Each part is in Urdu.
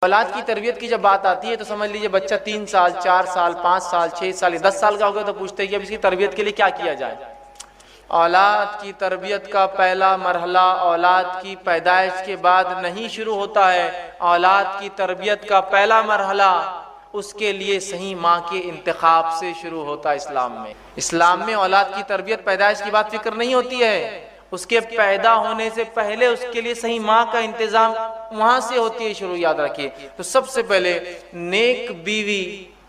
اولاد کی تربیت کی جب بات آتی ہے تو سمجھ لیجئے بچہ 3 سال 4 سال 5 سال 6 سال 10 سال کا ہو گیا تو پوچھتے ہیں کہ اب اس کی تربیت کے لیے کیا کیا جائے۔ اولاد کی تربیت کا پہلا مرحلہ اولاد کی پیدائش کے بعد نہیں شروع ہوتا ہے، اولاد کی تربیت کا پہلا مرحلہ اس کے لیے صحیح ماں کے انتخاب سے شروع ہوتا ہے۔ اسلام میں اولاد کی تربیت پیدائش کی بات فکر نہیں ہوتی ہے، اس کے پیدا ہونے سے پہلے اس کے لیے صحیح ماں کا انتظام وہاں سے ہوتی ہے شروع، یاد رکھیے۔ تو سب سے پہلے نیک بیوی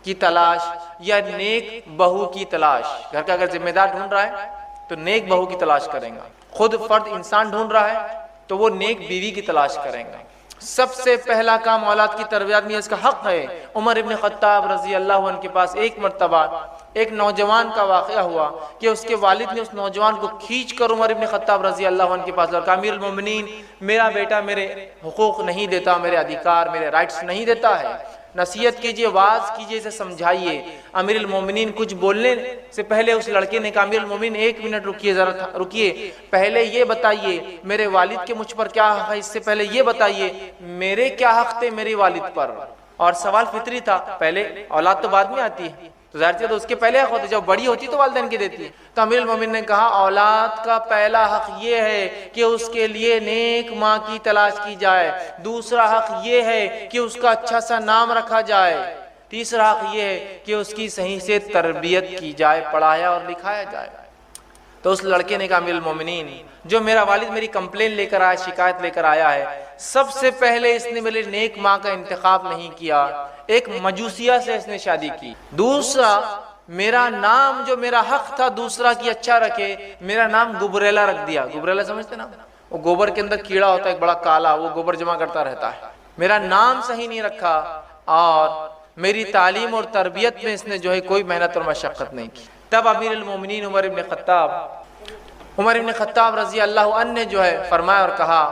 کی تلاش یا نیک بہو کی تلاش، گھر کا اگر ذمہ دار ڈھونڈ رہا ہے تو نیک بہو کی تلاش کریں گا، خود فرد انسان ڈھونڈ رہا ہے تو وہ نیک بیوی کی تلاش کریں گا۔ سب سے پہلا کام اولاد کی تربیت میں اس کا حق ہے۔ عمر ابن خطاب رضی اللہ عنہ کے پاس ایک مرتبہ ایک نوجوان کا واقعہ ہوا کہ اس کے والد نے اس نوجوان کو کھینچ کر عمر ابن خطاب رضی اللہ عنہ کے پاس لڑکا، امیر المومنین میرا بیٹا میرے حقوق نہیں دیتا، میرے ادھیکار میرے رائٹس نہیں دیتا ہے، نصیحت کیجئے، واعظ کیجئے، اسے سمجھائیے۔ امیر المومنین کچھ بولنے سے پہلے اس لڑکے نے کہا، امیر المومنین 1 منٹ رکیے، ذرا رکیے، پہلے یہ بتائیے میرے والد کے مجھ پر کیا حق ہے، اس سے پہلے یہ بتائیے میرے کیا حق تھے میرے والد پر۔ اور سوال فطری تھا، پہلے اولاد تو بعد میں آتی ہے تو ظاہر سی تو اس کے پہلے حق ہوتے، جب بڑی ہوتی تو والدین کی دیتی ہے۔ تو امیر المومنین نے کہا اولاد کا پہلا حق یہ ہے کہ اس کے لیے نیک ماں کی تلاش کی جائے، دوسرا حق یہ ہے کہ اس کا اچھا سا نام رکھا جائے، تیسرا حق یہ ہے کہ اس کی صحیح سے تربیت کی جائے، پڑھایا اور لکھایا جائے۔ تو اس لڑکے نے کہا امیر المومنین جو میرا والد میری کمپلین لے کر آیا، شکایت لے کر آیا ہے، سب سے پہلے اس نے میرے نیک ماں کا انتخاب نہیں کیا، ایک مجوسیہ سے اس نے شادی کی، دوسرا میرا نام جو میرا حق تھا دوسرا کی اچھا رکھے، میرا نام گبریلا رکھ دیا۔ گبریلا سمجھتے نا، وہ گوبر کے اندر کیڑا ہوتا ہے ایک بڑا کالا، وہ گوبر جمع کرتا رہتا ہے، میرا نام صحیح نہیں رکھا، اور میری تعلیم اور تربیت میں اس نے جو ہے کوئی محنت اور مشقت نہیں کی۔ تب امیر المومنین عمر ابن خطاب رضی اللہ عنہ نے جو ہے فرمایا اور کہا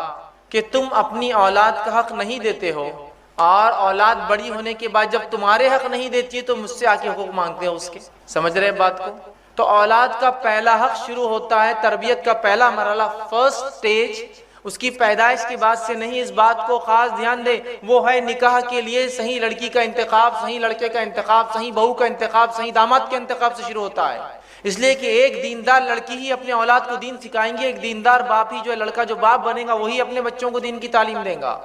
کہ تم اپنی اولاد کا حق نہیں دیتے ہو، اور اولاد بڑی ہونے کے بعد جب تمہارے حق نہیں دیتی ہے تو مجھ سے آ کے حقوق مانگتے ہو اس کے۔ سمجھ رہے بات کو؟ تو اولاد کا پہلا حق شروع ہوتا ہے، تربیت کا پہلا مرحلہ، فرسٹ سٹیج اس کی پیدائش کے بعد سے نہیں، اس بات کو خاص دھیان دے، وہ ہے نکاح کے لیے صحیح لڑکی کا انتخاب، صحیح لڑکے کا انتخاب، صحیح بہو کا انتخاب، صحیح داماد کے انتخاب سے شروع ہوتا ہے۔ اس لیے کہ ایک دیندار لڑکی ہی اپنے اولاد کو دین سکھائیں گے، ایک دیندار باپ ہی جو ہے لڑکا جو باپ بنے گا وہی اپنے بچوں کو دین کی تعلیم دے گا۔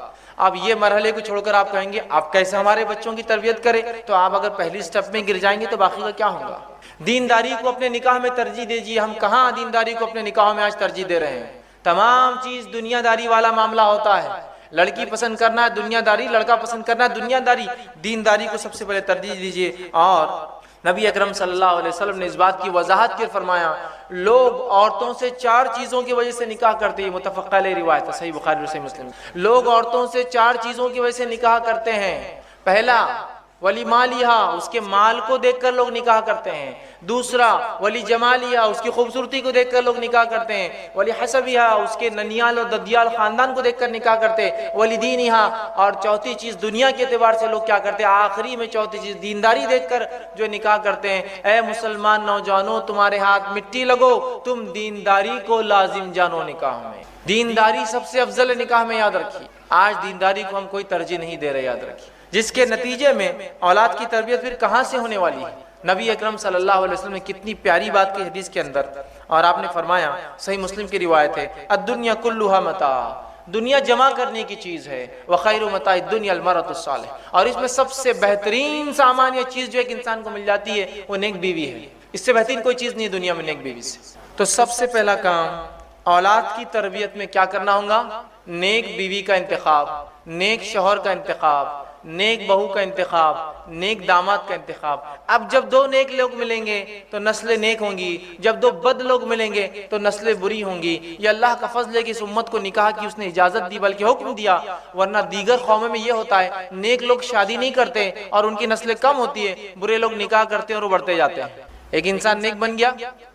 اب یہ مرحلے کو چھوڑ کر آپ کہیں گے آپ کیسے ہمارے بچوں کی تربیت کریں، تو آپ اگر پہلی سٹیپ میں گر جائیں گے تو باقی کا کیا ہوگا؟ دینداری کو اپنے نکاح میں ترجیح دیجیے، ہم کہاں دینداری کو اپنے نکاح میں آج ترجیح دے رہے ہیں؟ تمام چیز دنیا داری والا معاملہ ہوتا ہے، لڑکی پسند کرنا ہے دنیا داری، لڑکا پسند کرنا ہے دنیا داری، دینداری کو سب سے پہلے ترجیح دیجیے۔ اور نبی اکرم صلی اللہ علیہ وسلم نے اس بات کی وضاحت کر فرمایا، لوگ عورتوں سے 4 چیزوں کی وجہ سے نکاح کرتے ہیں، متفق علیہ روایت ہے، صحیح بخاری اور صحیح مسلم۔ لوگ عورتوں سے 4 چیزوں کی وجہ سے نکاح کرتے ہیں، پہلا ولی مالیہا، اس کے مال کو دیکھ کر لوگ نکاح کرتے ہیں، دوسرا ولی جمالیہا، اس کی خوبصورتی کو دیکھ کر لوگ نکاح کرتے ہیں، ولی حسبیہا، اس کے ننیال اور ددیال خاندان کو دیکھ کر نکاح کرتے ہیں، ولی دینہا، اور چوتھی چیز دنیا کے اعتبار سے لوگ کیا کرتے ہیں، آخری میں چوتھی چیز دینداری دیکھ کر جو نکاح کرتے ہیں۔ اے مسلمان نوجوانوں، تمہارے ہاتھ مٹی لگو، تم دینداری کو لازم جانو نکاح میں، دینداری سب سے افضل ہے نکاح میں، یاد رکھیے۔ آج دینداری کو ہم کوئی ترجیح نہیں دے رہے، یاد رکھیے، جس کے نتیجے میں اولاد کی تربیت پھر کہاں سے ہونے والی ہے؟ نبی اکرم صلی اللہ علیہ وسلم نے کتنی پیاری بات کی حدیث کے اندر، اور آپ نے فرمایا، صحیح مسلم کی روایت ہے، الدنیا کلھا متاع، دنیا جمع کرنے کی چیز ہے، وخیر متاع الدنیا المرأۃ الصالحہ، اور اس میں سب سے بہترین سامان یا چیز جو ایک انسان کو مل جاتی ہے وہ نیک بیوی ہے، اس سے بہترین کوئی چیز نہیں ہے دنیا میں نیک بیوی سے۔ تو سب سے پہلا کام اولاد کی تربیت میں کیا کرنا ہوگا؟ نیک بیوی کا انتخاب، نیک شوہر کا انتخاب، نیک بہو کا انتخاب، نیک داماد کا انتخاب۔ اب جب 2 نیک لوگ ملیں گے تو نسلیں نیک ہوں گی، جب 2 بد لوگ ملیں گے تو نسلیں بری ہوں گی۔ یہ اللہ کا فضل ہے کہ اس امت کو نکاح کی اس نے اجازت دی، بلکہ حکم دیا، ورنہ دیگر قوموں میں یہ ہوتا ہے نیک لوگ شادی نہیں کرتے اور ان کی نسلیں کم ہوتی ہے، برے لوگ نکاح کرتے ہیں اور وہ بڑھتے جاتے ہیں۔ ایک انسان نیک بن گیا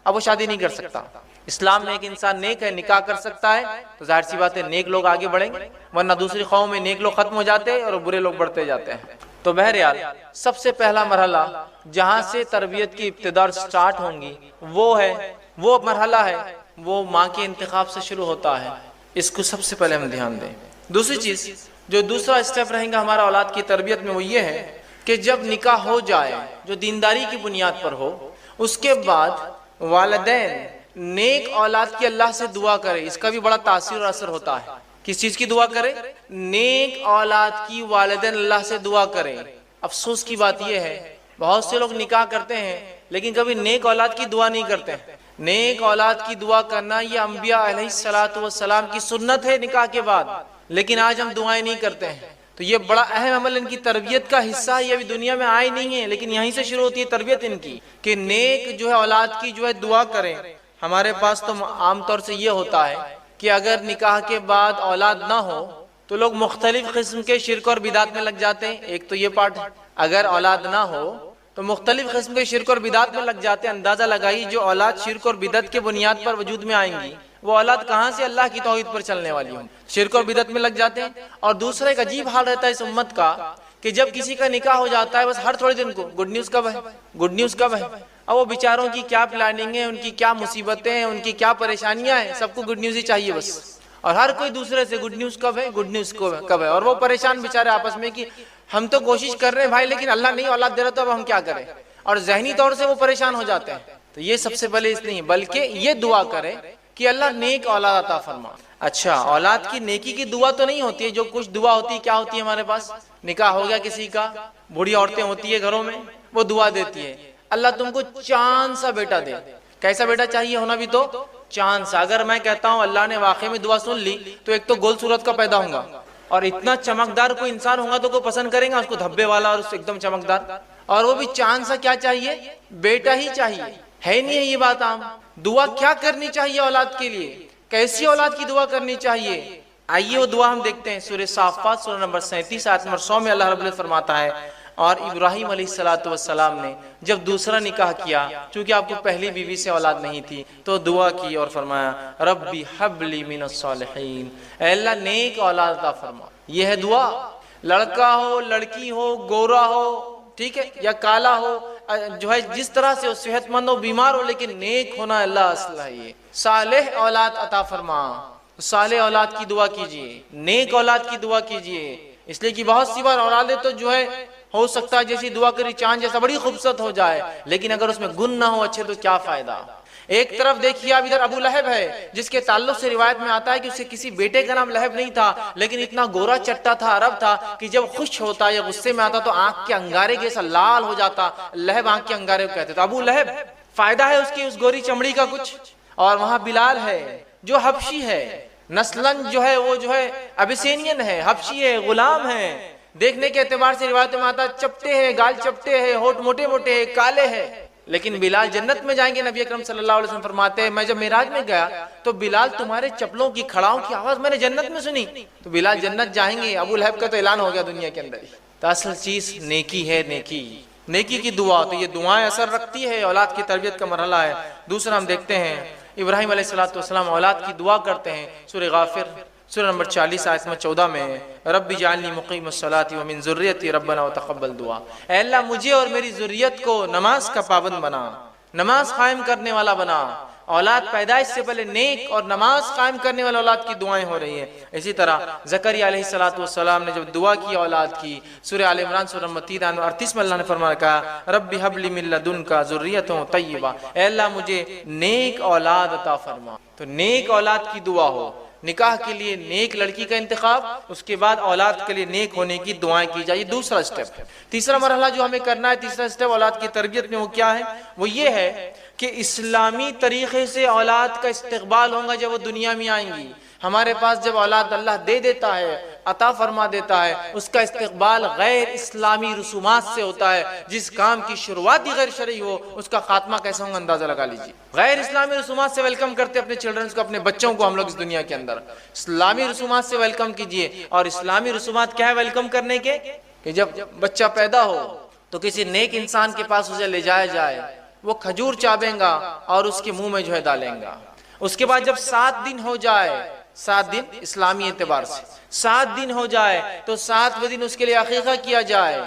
اب وہ شادی نہیں کر سکتا، اسلام میں ایک انسان نیک ہے نکاح کر سکتا ہے، تو ظاہر سی بات ہے نیک لوگ آگے بڑھیں گے، ورنہ دوسری قوم میں نیک لوگ ختم ہو جاتے ہیں اور برے لوگ بڑھتے جاتے ہیں۔ تو بہرحال سب سے پہلا مرحلہ جہاں سے تربیت کی ابتدا سٹارٹ ہوں گی وہ مرحلہ ہے، وہ ماں کے انتخاب سے شروع ہوتا ہے، اس کو سب سے پہلے ہم دھیان دیں۔ دوسری چیز جو دوسرا اسٹیپ رہیں گا ہمارا اولاد کی تربیت میں وہ یہ ہے کہ جب نکاح ہو جائے جو دینداری کی بنیاد پر ہو، اس کے بعد والدین نیک اولاد کی اللہ سے دعا کرے. اس کا بھی بڑا تاثیر اور اثر ہوتا ہے. کس چیز کی دعا کرے؟ نیک اولاد کی والدین اللہ سے دعا کریں. افسوس کی بات یہ ہے بہت سے لوگ نکاح کرتے ہیں لیکن کبھی نیک اولاد کی دعا نہیں کرتے. نیک اولاد کی دعا کرنا یہ انبیاء علیہ السلام کی سنت ہے نکاح کے بعد، لیکن آج ہم دعائیں نہیں کرتے ہیں. تو یہ بڑا اہم عمل ان کی تربیت کا حصہ ہے. یہ ابھی دنیا میں آئے نہیں ہیں لیکن یہیں سے شروع ہوتی ہے تربیت ان کی کہ نیک جو ہے اولاد کی جو ہے دعا کریں. ہمارے پاس تو عام طور سے یہ ہوتا ہے کہ اگر نکاح کے بعد اولاد نہ ہو تو لوگ مختلف قسم کے شرک اور بدعت میں لگ جاتے ہیں. ایک تو یہ پارٹ ہے، اگر اولاد نہ ہو تو مختلف قسم کے شرک اور بدعت میں لگ جاتے ہیں. اندازہ لگائی جو اولاد شرک اور بدعت کے بنیاد پر وجود میں آئیں گی وہ اولاد کہاں سے اللہ کی توحید پر چلنے والی ہوں. شرک اور بدعت میں لگ جاتے ہیں. اور دوسرا ایک عجیب حال رہتا ہے اس امت کا کہ جب کسی کا نکاح ہو جاتا ہے بس ہر تھوڑے دن کو گڈ نیوز کب ہے، گڈ نیوز کب ہے. اب وہ بیچاروں کی کیا پلاننگ ہے، ان کی کیا مصیبتیں ہیں، ان کی کیا پریشانیاں ہیں، سب کو گڈ نیوز ہی چاہیے بس. اور ہر کوئی دوسرے سے گڈ نیوز کب ہے، گڈ نیوز کب ہے. اور وہ پریشان بیچارے آپس میں کہ ہم تو کوشش کر رہے ہیں بھائی لیکن اللہ نہیں اولاد دے رہا تو اب ہم کیا کریں. اور ذہنی طور سے وہ پریشان ہو جاتے ہیں. تو یہ سب سے پہلے اس نہیں بلکہ یہ دعا کرے کہ اللہ نیک اولاد عطا فرما. اچھا اولاد کی نیکی کی دعا تو نہیں ہوتی ہے، جو کچھ دعا ہوتی ہے کیا ہوتی ہے ہمارے پاس؟ نکاح ہو گیا کسی کا، بوڑھی عورتیں ہوتی ہے گھروں میں، وہ دعا دیتی ہے اللہ تم کو چاند سا بیٹا دے. کیسا بیٹا چاہیے ہونا بھی تو چاند سا. اگر میں کہتا ہوں اللہ نے واقعی میں دعا سن لی تو ایک تو گول صورت کا پیدا ہوں گا اور اتنا چمکدار کوئی انسان ہوگا تو کوئی پسند کرے گا اس کو، دھبے والا اور ایک دم چمکدار. اور وہ بھی چاند سا کیا چاہیے؟ بیٹا ہی چاہیے. ہے نہیں ہے یہ بات عام. دعا کیا کرنی چاہیے اولاد کے لیے؟ کیسی اولاد کی دعا کرنی چاہیے؟ آئیے وہ دعا ہم دیکھتے ہیں. سورہ صافات سورہ نمبر 37 آیت نمبر 100 میں اللہ رب العزت فرماتا ہے اور ابراہیم علیہ السلام نے جب دوسرا نکاح کیا چونکہ آپ کو پہلی بیوی سے اولاد نہیں تھی تو دعا کی اور فرمایا ربی حب لی من الصالحین، اے اللہ نیک اولاد عطا فرما. یہ ہے دعا. لڑکا ہو لڑکی ہو گورا ہو ٹھیک ہے یا کالا ہو جو ہے جس طرح سے صحت مند ہو بیمار ہو لیکن نیک ہونا اللہ اصل ہے. یہ صالح اولاد عطا فرما. صالح اولاد کی دعا کیجئے، نیک اولاد کی دعا کیجئے. اس لیے کہ بہت سی بار اولادیں تو جو ہے ہو سکتا ہے جیسی دعا کری چاند جیسا بڑی خوبصورت ہو جائے لیکن اگر اس میں گن نہ ہو اچھے تو کیا فائدہ. ایک طرف دیکھیے اب ادھر ابو لہب ہے جس کے تعلق سے روایت میں آتا ہے کہ اسے کسی بیٹے کا نام لہب نہیں تھا لیکن اتنا گورا چٹا تھا عرب تھا کہ جب خوش ہوتا یا غصے میں آتا تو آنکھ کے انگارے جیسا لال ہو جاتا. لہب آنکھ کے انگارے کو کہتے تھے. ابو لہب فائدہ ہے اس کی اس گوری چمڑی کا کچھ. اور وہاں بلال ہے جو حبشی ہے، نسلن جو ہے وہ جو ہے ابیسینین ہے، حبشی ہے، غلام ہے. دیکھنے کے اعتبار سے روایت میں آتا چپٹے ہیں، گال چپٹے ہیں، ہونٹ موٹے موٹے ہیں، کالے ہیں. لیکن بلال جنت میں جائیں گے. نبی اکرم صلی اللہ علیہ وسلم فرماتے ہیں میں جب معراج میں گیا تو بلال تمہارے چپلوں کی کھڑاؤں کی آواز میں نے جنت میں سنی. تو بلال جنت جائیں گے. ابو لہب کا تو اعلان ہو گیا دنیا کے اندر ہی. تو اصل چیز نیکی ہے، نیکی کی دعا. تو یہ دعائیں اثر رکھتی ہے، اولاد کی تربیت کا مرحلہ ہے. دوسرا ہم دیکھتے ہیں ابراہیم علیہ السلام اولاد کی دعا کرتے ہیں. سورہ غافر سورہ نمبر 40 آیت نمبر 14 میں رب اجعلنی مقیم الصلاۃ ومن ذریتی ربنا وتقبل دعا. اے اللہ مجھے اور میری ذریت کو نماز کا پابند بنا، نماز قائم کرنے والا بنا. اولاد پیدائش سے پہلے نیک اور نماز قائم کرنے والے اولاد کی دعائیں ہو رہی ہیں. اسی طرح زکریا علیہ السلام نے جب دعا کی اولاد کی سورہ آل عمران سورہ نمبر 38 میں اللہ نے فرمایا کہا رب هب لی من لدنک ذریۃ طیبہ، اے اللہ مجھے نیک اولاد عطا فرما. تو نیک اولاد کی دعا ہو. نکاح کے لیے نیک لڑکی کا انتخاب، اس کے بعد اولاد کے لیے نیک ہونے کی دعائیں کی جائے. دوسرا سٹیپ. تیسرا مرحلہ جو ہمیں کرنا ہے، تیسرا سٹیپ اولاد کی تربیت میں وہ کیا ہے؟ وہ یہ ہے کہ اسلامی طریقے سے اولاد کا استقبال ہوگا جب وہ دنیا میں آئیں گی. ہمارے پاس جب اولاد اللہ دے دیتا ہے، عطا فرما دیتا ہے، اس کا استقبال غیر اسلامی رسومات سے ہوتا ہے. جس کام کی شروعات ہی غیر شرعی ہو اس کا خاتمہ کیسا ہوگا اندازہ لگا لیجیے. غیر اسلامی رسومات سے ویلکم کرتے اپنے چلڈرنز کو، اپنے بچوں کو ہم لوگ اس دنیا کے اندر. اسلامی رسومات سے ویلکم کیجئے. اور اسلامی رسومات کیا ہے ویلکم کرنے کے؟ کہ جب بچہ پیدا ہو تو کسی نیک انسان کے پاس اسے لے جایا جائے، وہ کھجور چابیں گا اور اس کے منہ میں جو ہے ڈالیں گا. اس کے بعد جب 7 دن ہو جائے، 7 دن اسلامی اعتبار سے 7 دن ہو جائے تو 7ویں دن اس کے لیے عقیقہ کیا جائے،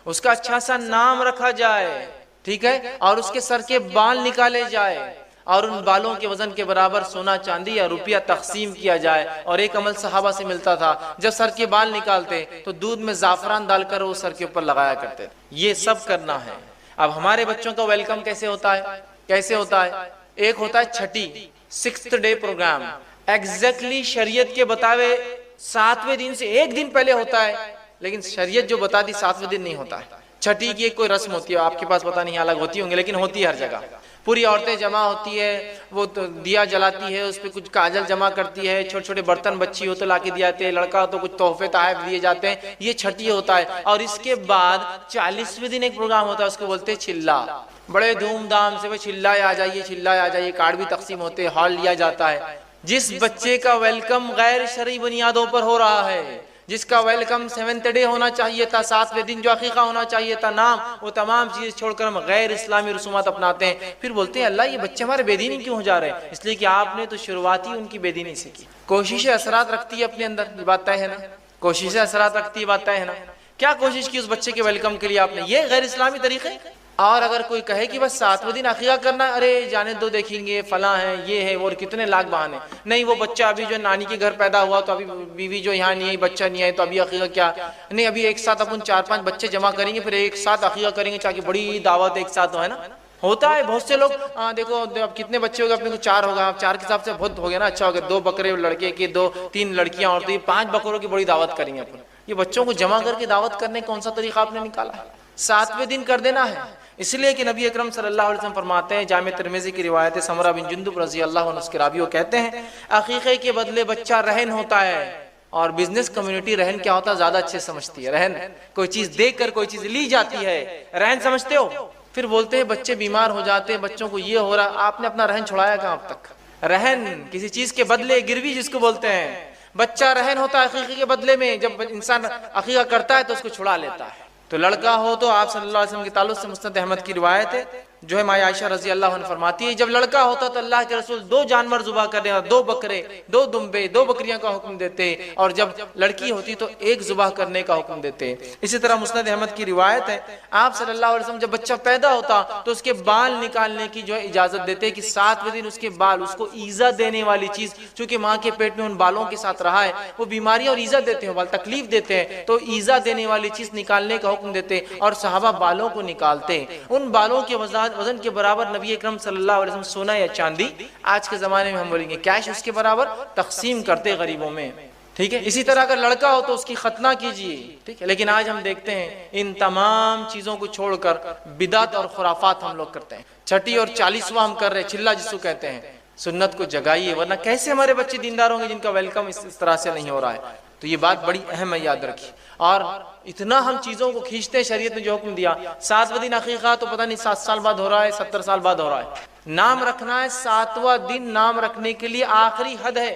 اس کا اچھا سا نام رکھا جائے ٹھیک ہے، اور اس کے سر کے بال نکالے جائے. اور ان بالوں کے وزن کے برابر سونا چاندی یا روپیہ تقسیم کیا جائے. اور ایک عمل صحابہ سے ملتا تھا، جب سر کے بال نکالتے تو دودھ میں زعفران ڈال کر وہ سر کے اوپر لگایا کرتے. یہ سب کرنا ہے. اب ہمارے بچوں کا ویلکم کیسے ہوتا ہے؟ کیسے ہوتا ہے؟ ایک ہوتا ہے چھٹی 6th ڈے پروگرام، ایگزیکٹلی شریعت کے بتاوے 7ویں دن سے ایک دن پہلے ہوتا ہے، لیکن شریعت جو بتا دی 7ویں دن نہیں ہوتا ہے. چھٹی کی ایک کوئی رسم ہوتی ہے، آپ کے پاس پتہ نہیں الگ ہوتی ہوں گے، لیکن ہوتی ہے ہر جگہ. پوری عورتیں جمع ہوتی ہے، وہ دیا جلاتی ہے، اس پہ کچھ کاجل جمع کرتی ہے، چھوٹے چھوٹے برتن بچی ہو تو لا کے دیا جاتے ہیں، لڑکا ہو تو کچھ تحفے تحائف دیے جاتے ہیں. یہ چھٹی ہوتا ہے. اور اس کے بعد 40ویں دن ایک پروگرام ہوتا ہے، اس کو بولتے ہیں چلا. بڑے دھوم دھام سے وہ چلائے آ جائیے، چلائے آ جائیے، کارڈ بھی تقسیم ہوتے ہیں، ہال لیا جاتا ہے. جس بچے کا ویلکم غیر شرعی بنیادوں پر ہو رہا ہے، جس کا ویلکم 7th ڈے ہونا چاہیے تھا، 7ویں دن جو عقیقہ ہونا چاہیے تھا، نام، وہ تمام چیز چھوڑ کر ہم غیر اسلامی رسومات اپناتے ہیں. پھر بولتے ہیں اللہ یہ بچے ہمارے بے دینی کیوں ہو جا رہے ہیں؟ اس لیے کہ آپ نے تو شروعاتی ان کی بے دینی سے کی. کوششیں اثرات رکھتی ہے اپنے اندر، یہ بات طے ہے نا. کوششیں اثرات رکھتی ہے، بات طے ہے نا. کیا کوشش کی اس بچے کے ویلکم کے لیے آپ نے؟ یہ غیر اسلامی طریقے. اور اگر کوئی کہے کہ بس 7ویں دن عقیقہ کرنا، ارے جانے دو، دیکھیں گے فلاں ہے، یہ ہے، اور کتنے لاکھ بہانے. نہیں، وہ بچہ ابھی جو نانی کے گھر پیدا ہوا تو ابھی بیوی جو یہاں نہیں ہے، بچہ نہیں ہے، تو ابھی عقیقہ کیا نہیں. ابھی ایک ساتھ اپن 4-5 بچے جمع کریں گے، پھر ایک ساتھ عقیقہ کریں گے، تاکہ بڑی دعوت ایک ساتھ ہے نا. ہوتا ہے بہت سے لوگ. دیکھو اب کتنے بچے ہوگا اپنے کو؟ 4 ہوگا. 4 کے حساب سے بہت ہو گیا نا، اچھا ہو گیا. 2 بکرے لڑکے کے، 2-3 لڑکیاں عورتیں، یہ 5 بکروں کی بڑی دعوت کریں گے اپن. یہ بچوں کو جمع کر کے دعوت کرنے کون سا طریقہ آپ نے نکالا ہے؟ 7ویں دن کر دینا ہے. اس لیے کہ نبی اکرم صلی اللہ علیہ وسلم فرماتے ہیں، جامع ترمذی کی روایت ہے، سمرہ بن جندب رضی اللہ عنہ اس کے راوی، وہ کہتے ہیں عقیقے کے بدلے بچہ رہن ہوتا ہے. اور بزنس کمیونٹی رہن کیا ہوتا ہے زیادہ اچھے سمجھتی ہے. رہن کوئی چیز دے کر کوئی چیز لی جاتی ہے، رہن سمجھتے ہو. پھر بولتے ہیں بچے بیمار ہو جاتے ہیں، بچوں کو یہ ہو رہا. آپ نے اپنا رہن چھڑایا کہاں اب تک؟ رہن کسی چیز کے بدلے، گروی جس کو بولتے ہیں. بچہ رہن ہوتا ہے عقیقے کے بدلے میں. جب انسان عقیقہ کرتا ہے تو اس کو چھڑا لیتا ہے. تو لڑکا ہو تو آپ صلی اللہ علیہ وسلم کے تعلق سے مسند احمد کی روایت ہے، جو ہے ماں عائشہ رضی اللہ عنہ فرماتی ہے، جب لڑکا ہوتا تو اللہ کے رسول 2 جانور ذبح کرنے، 2 بکرے، 2 دمبے، 2 بکریاں کا حکم دیتے. اور جب لڑکی ہوتی تو 1 ذبح کرنے کا حکم دیتے. اسی طرح مسند احمد کی روایت ہے، آپ صلی اللہ علیہ وسلم جب بچہ پیدا ہوتا تو اس کے بال نکالنے کی جو ہے اجازت دیتے کہ 7ویں دن اس کے بال، اس کو ایزا دینے والی چیز، چونکہ ماں کے پیٹ میں ان بالوں کے ساتھ رہا ہے، وہ بیماریاں اور ایزا دیتے ہیں، بال تکلیف دیتے ہیں، تو ایزا دینے والی چیز نکالنے کا حکم دیتے. اور صحابہ بالوں کو نکالتے. ان بالوں کے وزن کے برابر نبی اکرم صلی اللہ علیہ وسلم سونا یا چاندی، آج کے زمانے میں ہم بولیں گے کیش، اس کے برابر تقسیم کرتے غریبوں میں. ٹھیک ہے. اسی طرح اگر لڑکا ہو تو اس کی ختنہ کیجئے. ٹھیک ہے. لیکن آج ہم دیکھتے ہیں ان تمام چیزوں کو چھوڑ کر بدعت اور خرافات ہم لوگ کرتے ہیں. چھٹی اور 40واں ہم کر رہے ہیں، چلا جس کو کہتے ہیں. سنت کو جگائیے، ورنہ کیسے ہمارے بچے دیندار ہوں گے جن کا ویلکم اس طرح سے نہیں ہو رہا ہے. تو یہ بات بڑی اہم ہے، یاد رکھیے. اور اتنا ہم چیزوں کو کھینچتے ہیں. شریعت نے جو حکم دیا 7ویں دن عقیقہ، تو پتہ نہیں 7 سال بعد ہو رہا ہے، 70 سال بعد ہو رہا ہے. نام رکھنا ہے 7واں دن، نام رکھنے کے لیے آخری حد ہے.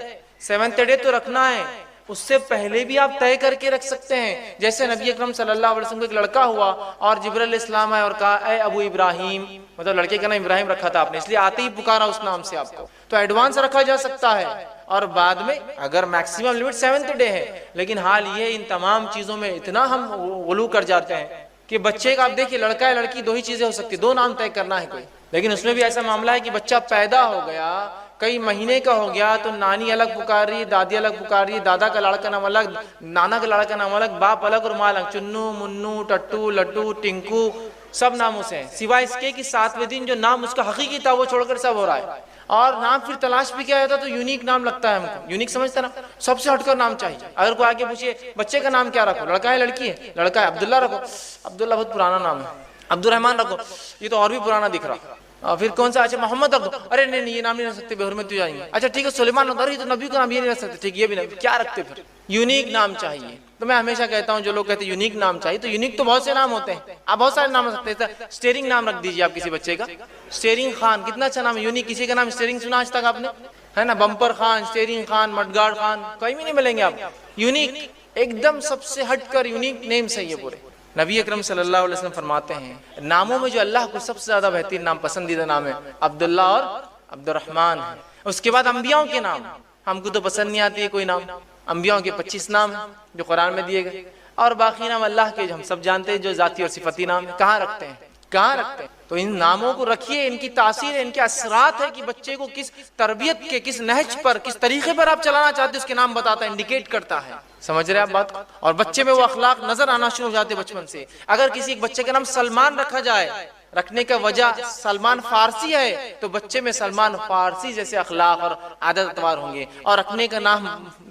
7th ڈے تو رکھنا ہے، اس سے پہلے بھی آپ طے کر کے رکھ سکتے ہیں. جیسے نبی اکرم صلی اللہ علیہ وسلم کو ایک لڑکا ہوا اور جبرائیل علیہ السلام آئے اور کہا اے ابو ابراہیم، مطلب لڑکے کا نام ابراہیم رکھا تھا آپ نے، اس لیے آتے ہی پکارا اس نام سے آپ کو. تو ایڈوانس رکھا جا سکتا ہے. اور بعد میں اگر میکسیمم لیمٹ 7th ڈے ہے. لیکن حال یہ ان تمام چیزوں میں اتنا ہم غلو کر جاتے ہیں کہ بچے کا آپ دیکھیے، لڑکا ہے لڑکی 2 ہی چیزیں ہو سکتی، 2 نام طے کرنا ہے کوئی. لیکن اس میں بھی ایسا معاملہ ہے کہ بچہ پیدا ہو گیا، کئی مہینے کا ہو گیا، تو نانی الگ پکار رہی ہے، دادی الگ پکار رہی ہے، دادا کا لاڑا کا نام الگ، نانا کا لاڑا کا نام الگ، باپ الگ اور ماں الگ. چنو، منو، ٹٹو، لٹو، ٹنکو، سب ناموں سے ہیں، سوائے اس کے کہ 7ویں دن جو نام اس کا حقیقی تھا وہ چھوڑ کر سب ہو رہا ہے. اور نام پھر تلاش بھی کیا جاتا تو یونیک نام لگتا ہے ہم کو. یونیک سمجھتا نا، سب سے ہٹ کر نام چاہیے. اگر کوئی آگے پوچھے بچے کا نام کیا رکھو، لڑکا ہے لڑکی ہے؟ لڑکا ہے عبداللہ رکھو. عبداللہ بہت پرانا نام ہے. عبد الرحمن رکھو، یہ تو اور بھی پرانا دکھ رہا. پھر کون سا؟ اچھا محمد رکھ دو. ارے نہیں یہ نام نہیں رکھ سکتے، بے حرمت ہو جائیں گے. اچھا ٹھیک ہے سلیمان رکھ دو. ارے تو نبی کا نام یہ نہیں رکھ سکتے. ٹھیک یہ بھی نہیں، کیا رکھتے پھر؟ یونیک نام چاہیے. تو میں ہمیشہ کہتا ہوں جو لوگ کہتے ہیں یونیک نام چاہیے، تو یونیک تو بہت سے نام ہوتے ہیں، آپ بہت سارے نام رکھ سکتے ہیں. اسٹیئرنگ نام رکھ دیجیے آپ کسی بچے کا. اسٹیئرنگ خان کتنا اچھا نام ہے. یونیک کسی کا نام اسٹیئرنگ سنا آج تک آپ نے؟ ہے نا، بمپر خان، اسٹیئرنگ خان، مڈگارڈ خان، کہیں بھی نہیں ملیں گے آپ. یونیک ایک دم سب سے ہٹ کر یونیک نیم سے یہ پورے. نبی اکرم صلی اللہ علیہ وسلم فرماتے ہیں ناموں میں جو اللہ کو سب سے زیادہ بہترین نام، پسندیدہ نام ہے عبداللہ اور عبد الرحمن ہے. اس کے بعد انبیاءوں کے نام. ہم کو تو پسند نہیں آتی ہے کوئی نام. انبیاءوں کے 25 نام ہیں جو قرآن میں دیے گئے، اور باقی نام اللہ کے جو ہم سب جانتے ہیں جو ذاتی اور صفتی نام ہیں. کہاں رکھتے ہیں؟ کہاں رکھتے ہیں؟ تو ان ناموں کو رکھیے، ان کی تاثیر ہے، ان کے اثرات ہے کہ بچے کو کس تربیت کے، کس نہج پر، کس طریقے پر آپ چلانا چاہتے ہیں، اس کے نام بتاتا ہے، انڈیکیٹ کرتا ہے. سمجھ رہے آپ بات کو؟ اور بچے میں وہ اخلاق نظر آنا شروع ہو جاتے بچپن سے. اگر کسی ایک بچے کا نام سلمان رکھا جائے، رکھنے کا وجہ سلمان فارسی ہے، تو بچے میں سلمان فارسی جیسے اخلاق اور عادت اتوار ہوں گے. اور رکھنے کا نام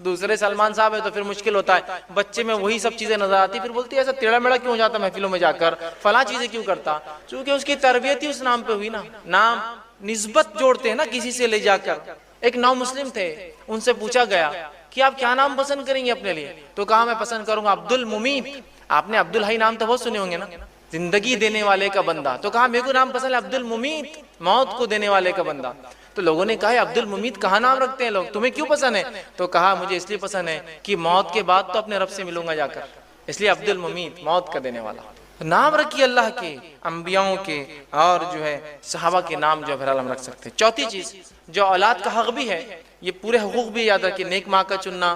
دوسرے سلمان صاحب ہے تو پھر مشکل ہوتا ہے، بچے میں وہی سب چیزیں نظر آتی، پھر بولتی ہے ایسا ٹیڑھا میڑھا کیوں ہو جاتا محفلوں میں جا کر، فلاں چیزیں کیوں کرتا، چونکہ اس کی تربیت ہی اس نام پہ ہوئی نا. نام نسبت جوڑتے ہیں نا کسی سے لے جا کر. ایک نو مسلم تھے، ان سے پوچھا گیا کہ آپ کیا نام پسند کریں گے اپنے لیے؟ تو کہا میں پسند کروں گا عبد الممیت. آپ نے عبد الحی نام تو بہت سنے ہوں گے نا، زندگی دینے والے کا بندہ. تو کہا میرے کو نام پسند ہے عبد الممیت، موت کو دینے والے کا بندہ. تو لوگوں نے کہا عبد الممیت کہاں نام رکھتے ہیں لوگ، تمہیں کیوں پسند ہے؟ تو کہا مجھے اس لیے پسند ہے کہ موت کے بعد تو اپنے رب سے ملوں گا جا کر، اس لیے عبد الممیت، موت کا دینے والا. نام رکھیے اللہ کے، انبیاؤں کے، اور جو ہے صحابہ کے نام جو ہے ہم رکھ سکتے ہیں. چوتھی چیز جو اولاد کا حق بھی ہے، یہ پورے حقوق بھی یاد رکھیے، نیک ماں کا چننا،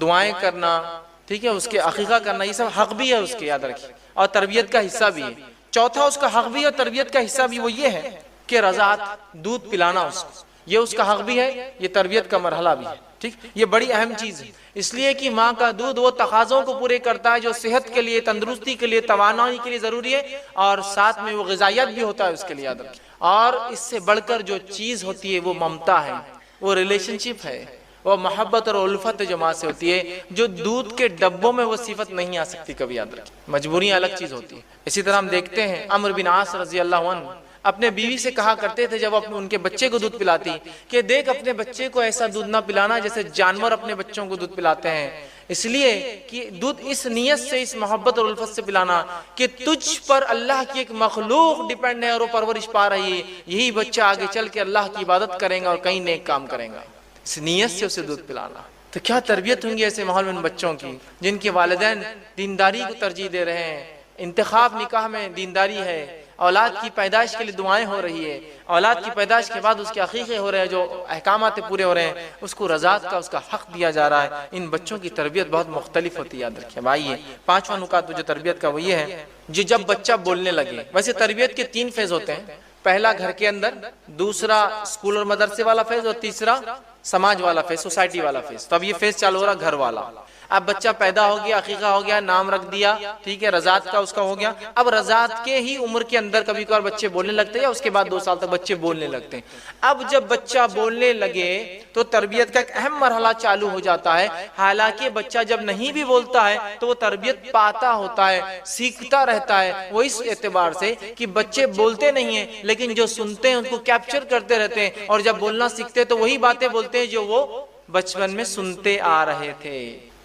دعائیں کرنا، ٹھیک ہے، اس کے عقیقہ کرنا، یہ سب حق بھی ہے اس کے، یاد رکھیے، اور تربیت کا حصہ بھی ہے. چوتھا اس کا حق بھی ہے اور تربیت کا حصہ بھی، وہ یہ ہے کہ رضاعت، دودھ پلانا اس کو، یہ اس کا حق بھی ہے، یہ تربیت کا مرحلہ بھی ہے. ٹھیک، یہ بڑی اہم چیز ہے، اس لیے کہ ماں کا دودھ وہ تقاضوں کو پورے کرتا ہے جو صحت کے لیے، تندرستی کے لیے، توانائی کے لیے ضروری ہے، اور ساتھ میں وہ غذائیت بھی ہوتا ہے اس کے لیے، یاد رکھیں. اور اس سے بڑھ کر جو چیز ہوتی ہے وہ ممتا ہے، وہ ریلیشن شپ ہے، وہ محبت اور الفت جو ماں سے ہوتی ہے، جو دودھ کے ڈبوں میں وہ صفت نہیں آ سکتی کبھی، یاد رکھیں. مجبوریاں الگ چیز ہوتی ہے. اسی طرح ہم دیکھتے ہیں عمرو بن عاص رضی اللہ عنہ اپنے بیوی سے کہا کرتے تھے جب ان کے بچے کو دودھ پلاتی کہ دیکھ اپنے بچے کو ایسا دودھ نہ پلانا جیسے جانور اپنے بچوں کو دودھ پلاتے ہیں، اس لیے کہ دودھ اس نیت سے، اس محبت اور الفت سے پلانا کہ تجھ پر اللہ کی ایک مخلوق ڈیپینڈ ہے اور وہ پرورش پا رہی ہے، یہی بچہ آگے چل کے اللہ کی عبادت کرے گا اور کئی نیک کام کرے گا، اس نیت سے اسے دودھ پلانا. تو کیا تربیت ہوں گی ایسے ماحول میں ان بچوں کی جن کے والدین دینداری کو ترجیح دے رہے ہیں، انتخاب نکاح میں دینداری ہے، اولاد کی پیدائش کے لیے دعائیں ہو رہی ہے، اولاد کی پیدائش کے بعد اس کے عقیقے ہو رہے ہیں، جو احکامات پورے ہو رہے ہیں، اس کو رضاعت کا، اس کا حق دیا جا رہا ہے. ان بچوں کی تربیت بہت مختلف ہوتی ہے، یاد رکھیں بھائی. پانچواں نکات جو تربیت کا وہ یہ ہے جو جب بچہ بولنے لگے. ویسے تربیت کے 3 فیز ہوتے ہیں، پہلا گھر کے اندر، دوسرا اسکول اور مدرسے والا فیز، اور تیسرا سماج والا فیز، سوسائٹی والا فیز. تو اب یہ فیز چالو ہو رہا گھر والا. اب بچہ پیدا ہو گیا، عقیقہ ہو گیا، نام رکھ دیا، ٹھیک ہے، رضاعت کا اس کا ہو گیا. اب رضاعت کے ہی عمر کے اندر کبھی کبھار بچے بولنے لگتے ہیں، یا اس کے بعد 2 سال تک بچے بولنے لگتے ہیں. اب جب بچہ بولنے لگے تو تربیت کا ایک اہم مرحلہ چالو ہو جاتا ہے. حالانکہ بچہ جب نہیں بھی بولتا ہے تو وہ تربیت پاتا ہوتا ہے، سیکھتا رہتا ہے. وہ اس اعتبار سے کہ بچے بولتے نہیں ہیں لیکن جو سنتے ہیں ان کو کیپچر کرتے رہتے ہیں، اور جب بولنا سیکھتے ہیں تو وہی باتیں بولتے ہیں جو وہ بچپن میں سنتے آ رہے تھے،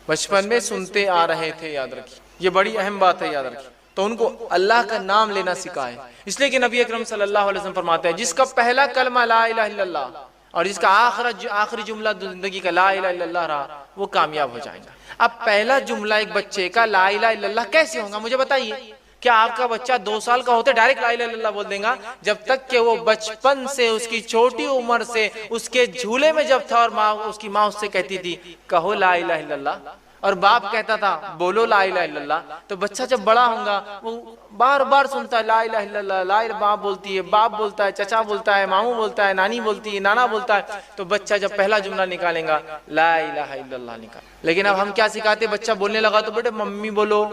بچپن میں سنتے آ رہے تھے. یاد رکھیے یہ بڑی اہم بات ہے، یاد رکھیے. تو ان کو اللہ کا نام لینا سکھائے، اس لیے کہ نبی اکرم صلی اللہ علیہ وسلم فرماتے ہیں جس کا پہلا کلمہ لا الہ الا اللہ اور جس کا آخری جملہ زندگی کا لا الہ الا اللہ رہا، وہ کامیاب ہو جائیں گا. اب پہلا جملہ ایک بچے کا لا الہ الا اللہ کیسے ہوگا مجھے بتائیے. کیا آپ کا بچہ 2 سال کا ہوتا ہے ڈائریکٹ لا الہ الا اللہ بول دیں گا؟ جب تک کہ وہ بچپن سے، اس کی چھوٹی عمر سے، اس کے جھولے میں جب تھا اور اس کی ماں اس سے کہتی تھی کہو لا الہ الا اللہ، اور باپ کہتا تھا بولو لا الہ الا اللہ، تو بچہ جب بڑا ہوگا وہ بار بار سنتا ہے لا الہ الا اللہ، لا الہ، باپ بولتی ہے، باپ بولتا ہے، چچا بولتا ہے، ماموں بولتا ہے، نانی بولتی ہے، نانا بولتا ہے. تو بچہ جب پہلا جملہ نکالے گا لا الہ الا اللہ نکال. لیکن اب ہم کیا سکھاتے، بچہ بولنے لگا تو بیٹے ممی بولو،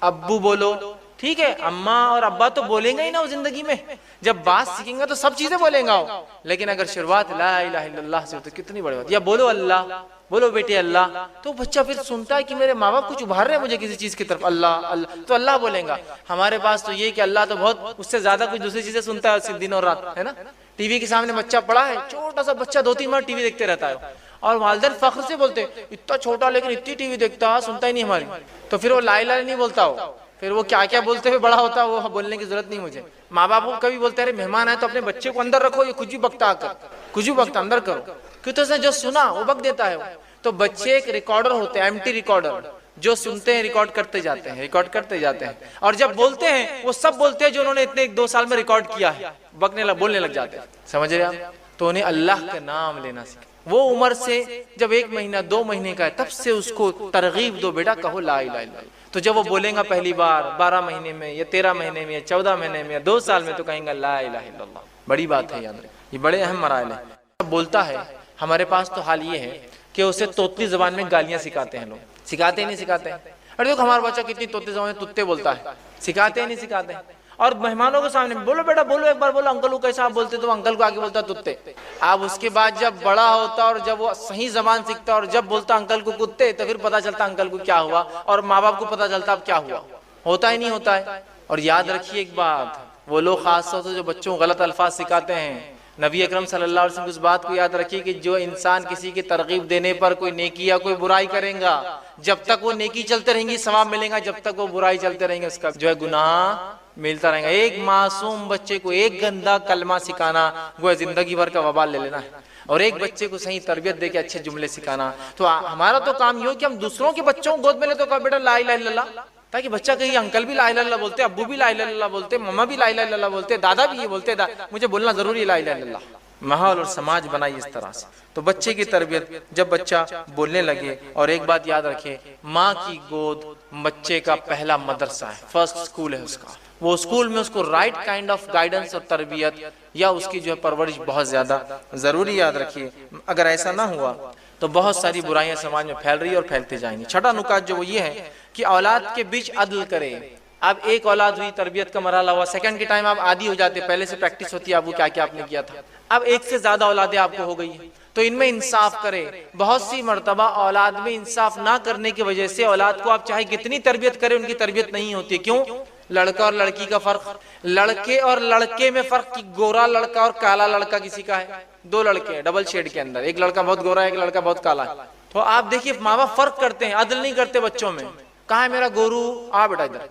ابو بولو، ٹھیک ہے، اماں اور ابا تو بولیں گا ہی نا وہ زندگی میں، جب بات سیکھیں گا تو سب چیزیں بولیں گا وہ. لیکن اگر شروعات لا الہ الا اللہ سے ہو تو کتنی بڑی بات. یا بولو اللہ، بولو بیٹے اللہ، تو بچہ پھر سنتا ہے کہ میرے ماں باپ کچھ ابھار رہے ہیں مجھے کسی چیز کی طرف، اللہ اللہ، تو اللہ بولیں گا. ہمارے پاس تو یہ کہ اللہ تو بہت، اس سے زیادہ کچھ دوسری چیزیں سنتا ہے صرف دن اور رات، ہے نا. ٹی وی کے سامنے بچہ پڑا ہے، چھوٹا سا بچہ 2-3 بار ٹی وی دیکھتے رہتا ہے، اور والدین فخر سے بولتے اتنا چھوٹا لیکن اتنی ٹی وی دیکھتا، سنتا ہی نہیں ہماری. تو پھر وہ لا الہ نہیں بولتا ہو، پھر وہ کیا کیا بولتے ہوئے بڑا ہوتا ہے، وہ بولنے کی ضرورت نہیں مجھے. ماں باپ کو کبھی بولتے ہیں مہمان آئے تو اپنے بچے کو اندر رکھو، یہ کچھ بھی بکتا آ کر، کچھ بھی بکتا اندر کرو، کیوں تو اس نے جو سنا وہ بک دیتا ہے. تو بچے ایک ریکارڈر ہوتے ہیں، ایمٹی ریکارڈر، جو سنتے ہیں ریکارڈ کرتے جاتے ہیں، ریکارڈ کرتے جاتے ہیں، اور جب بولتے ہیں وہ سب بولتے ہیں جو انہوں نے اتنے 1-2 سال میں ریکارڈ کیا ہے، بولنے لگ جاتے ہیں. سمجھ رہے آپ؟ تو انہیں اللہ کا نام لینا سیکھیں. وہ عمر سے جب 1 مہینہ 2 مہینے کا ہے تب سے اس کو ترغیب دو، بیٹا کہو لا الہ الا اللہ. تو جب وہ بولیں گا پہلی بار 12 مہینے میں یا 13 مہینے میں یا 14 مہینے میں یا 2 سال میں تو کہیں گا لا الہ الا اللہ. بڑی بات ہے، یاد رکھیں یہ بڑے اہم مراحل ہیں. جب بولتا ہے ہمارے پاس تو حال یہ ہے کہ اسے توتلی زبان میں گالیاں سکھاتے ہیں لوگ. سکھاتے ہی نہیں سکھاتے ہیں. ارے دیکھو ہمارا بچہ کتنی توتلی زبان میں تتے بولتا ہے. سکھاتے ہی نہیں سکھاتے ہیں. اور مہمانوں کے سامنے بولو بیٹا بولو، ایک بار بولو انکل کو کیسا آپ بولتے تو انکل کو آگے بولتا تتے. اب اس کے بعد جب بڑا ہوتا اور جب وہ صحیح زبان سیکھتا اور جب بولتا انکل کو کتے تو پھر پتا چلتا انکل کو کیا ہوا اور ماں باپ کو پتا چلتا اب کیا ہوا. ہوتا ہی نہیں ہوتا ہے. اور یاد رکھیے ایک بات، وہ لوگ خاص طور سے جو بچوں کو غلط الفاظ سکھاتے ہیں، نبی اکرم صلی اللہ علیہ وسلم اس بات کو یاد رکھیے کہ جو انسان کسی کی ترغیب دینے پر کوئی نیکی یا کوئی برائی کرے گا، جب تک وہ نیکی چلتے رہیں گی ثواب ملے گا، جب تک وہ برائی چلتے رہیں گے اس کا جو ہے گناہ ملتا رہے گا. ایک معصوم بچے کو ایک گندا کلمہ سکھانا وہ زندگی بھر کا وبال لے لینا ہے، اور ایک بچے کو صحیح تربیت دے کے اچھے جملے سکھانا. تو ہمارا تو کام یہ ہو کہ ہم دوسروں کے بچوں کو گود میں لے تو کہا بیٹا لا الہ الا اللہ، تاکہ بچہ کہیں انکل بھی لا الہ الا اللہ بولتے، ابو بھی لا الہ الا اللہ بولتے، مما بھی لا الہ الا اللہ بولتے، دادا بھی یہ بولتے، مجھے بولنا ضروری ہے لا الہ الا اللہ. ماحول اور سماج بنائی اس طرح سے. تو بچے کی تربیت جب بچہ بولنے لگے، اور ایک بات یاد رکھے، ماں کی گود بچے کا پہلا مدرسہ ہے، فرسٹ اسکول ہے اس کا. وہ اسکول میں اس کو رائٹ کائنڈ آف گائیڈنس اور تربیت یا اس کی جو ہے پرورش بہت زیادہ ضروری. یاد رکھیے اگر ایسا نہ ہوا تو بہت ساری برائیاں سماج میں پھیل رہی ہیں اور پھیلتے جائیں گی. چھٹا نکات جو وہ یہ ہے کہ اولاد کے بیچ عدل کرے. اب ایک اولاد ہوئی، تربیت کا مرحلہ ہوا، سیکنڈ کے ٹائم آپ عادی ہو جاتے، پہلے سے پریکٹس ہوتی ہے آپ کو کیا کیا آپ نے کیا تھا. اب ایک سے زیادہ اولادیں آپ کو ہو گئی ہیں تو ان میں انصاف کرے. بہت سی مرتبہ اولاد میں انصاف نہ کرنے کی وجہ سے اولاد کو آپ چاہے کتنی تربیت کریں ان کی تربیت نہیں ہوتی. کیوں؟ لڑکا اور لڑکی کا فرق، لڑکے اور لڑکے میں فرق، گورا لڑکا اور کالا لڑکا کسی کا ہے. 2 لڑکے ہیں ڈبل شیڈ کے اندر، ایک لڑکا بہت گورا ہے ایک لڑکا بہت کالا ہے. تو آپ دیکھیے ماں باپ فرق کرتے ہیں، عدل نہیں کرتے بچوں میں. کہاں ہے میرا گورو، آ بیٹا ادھر.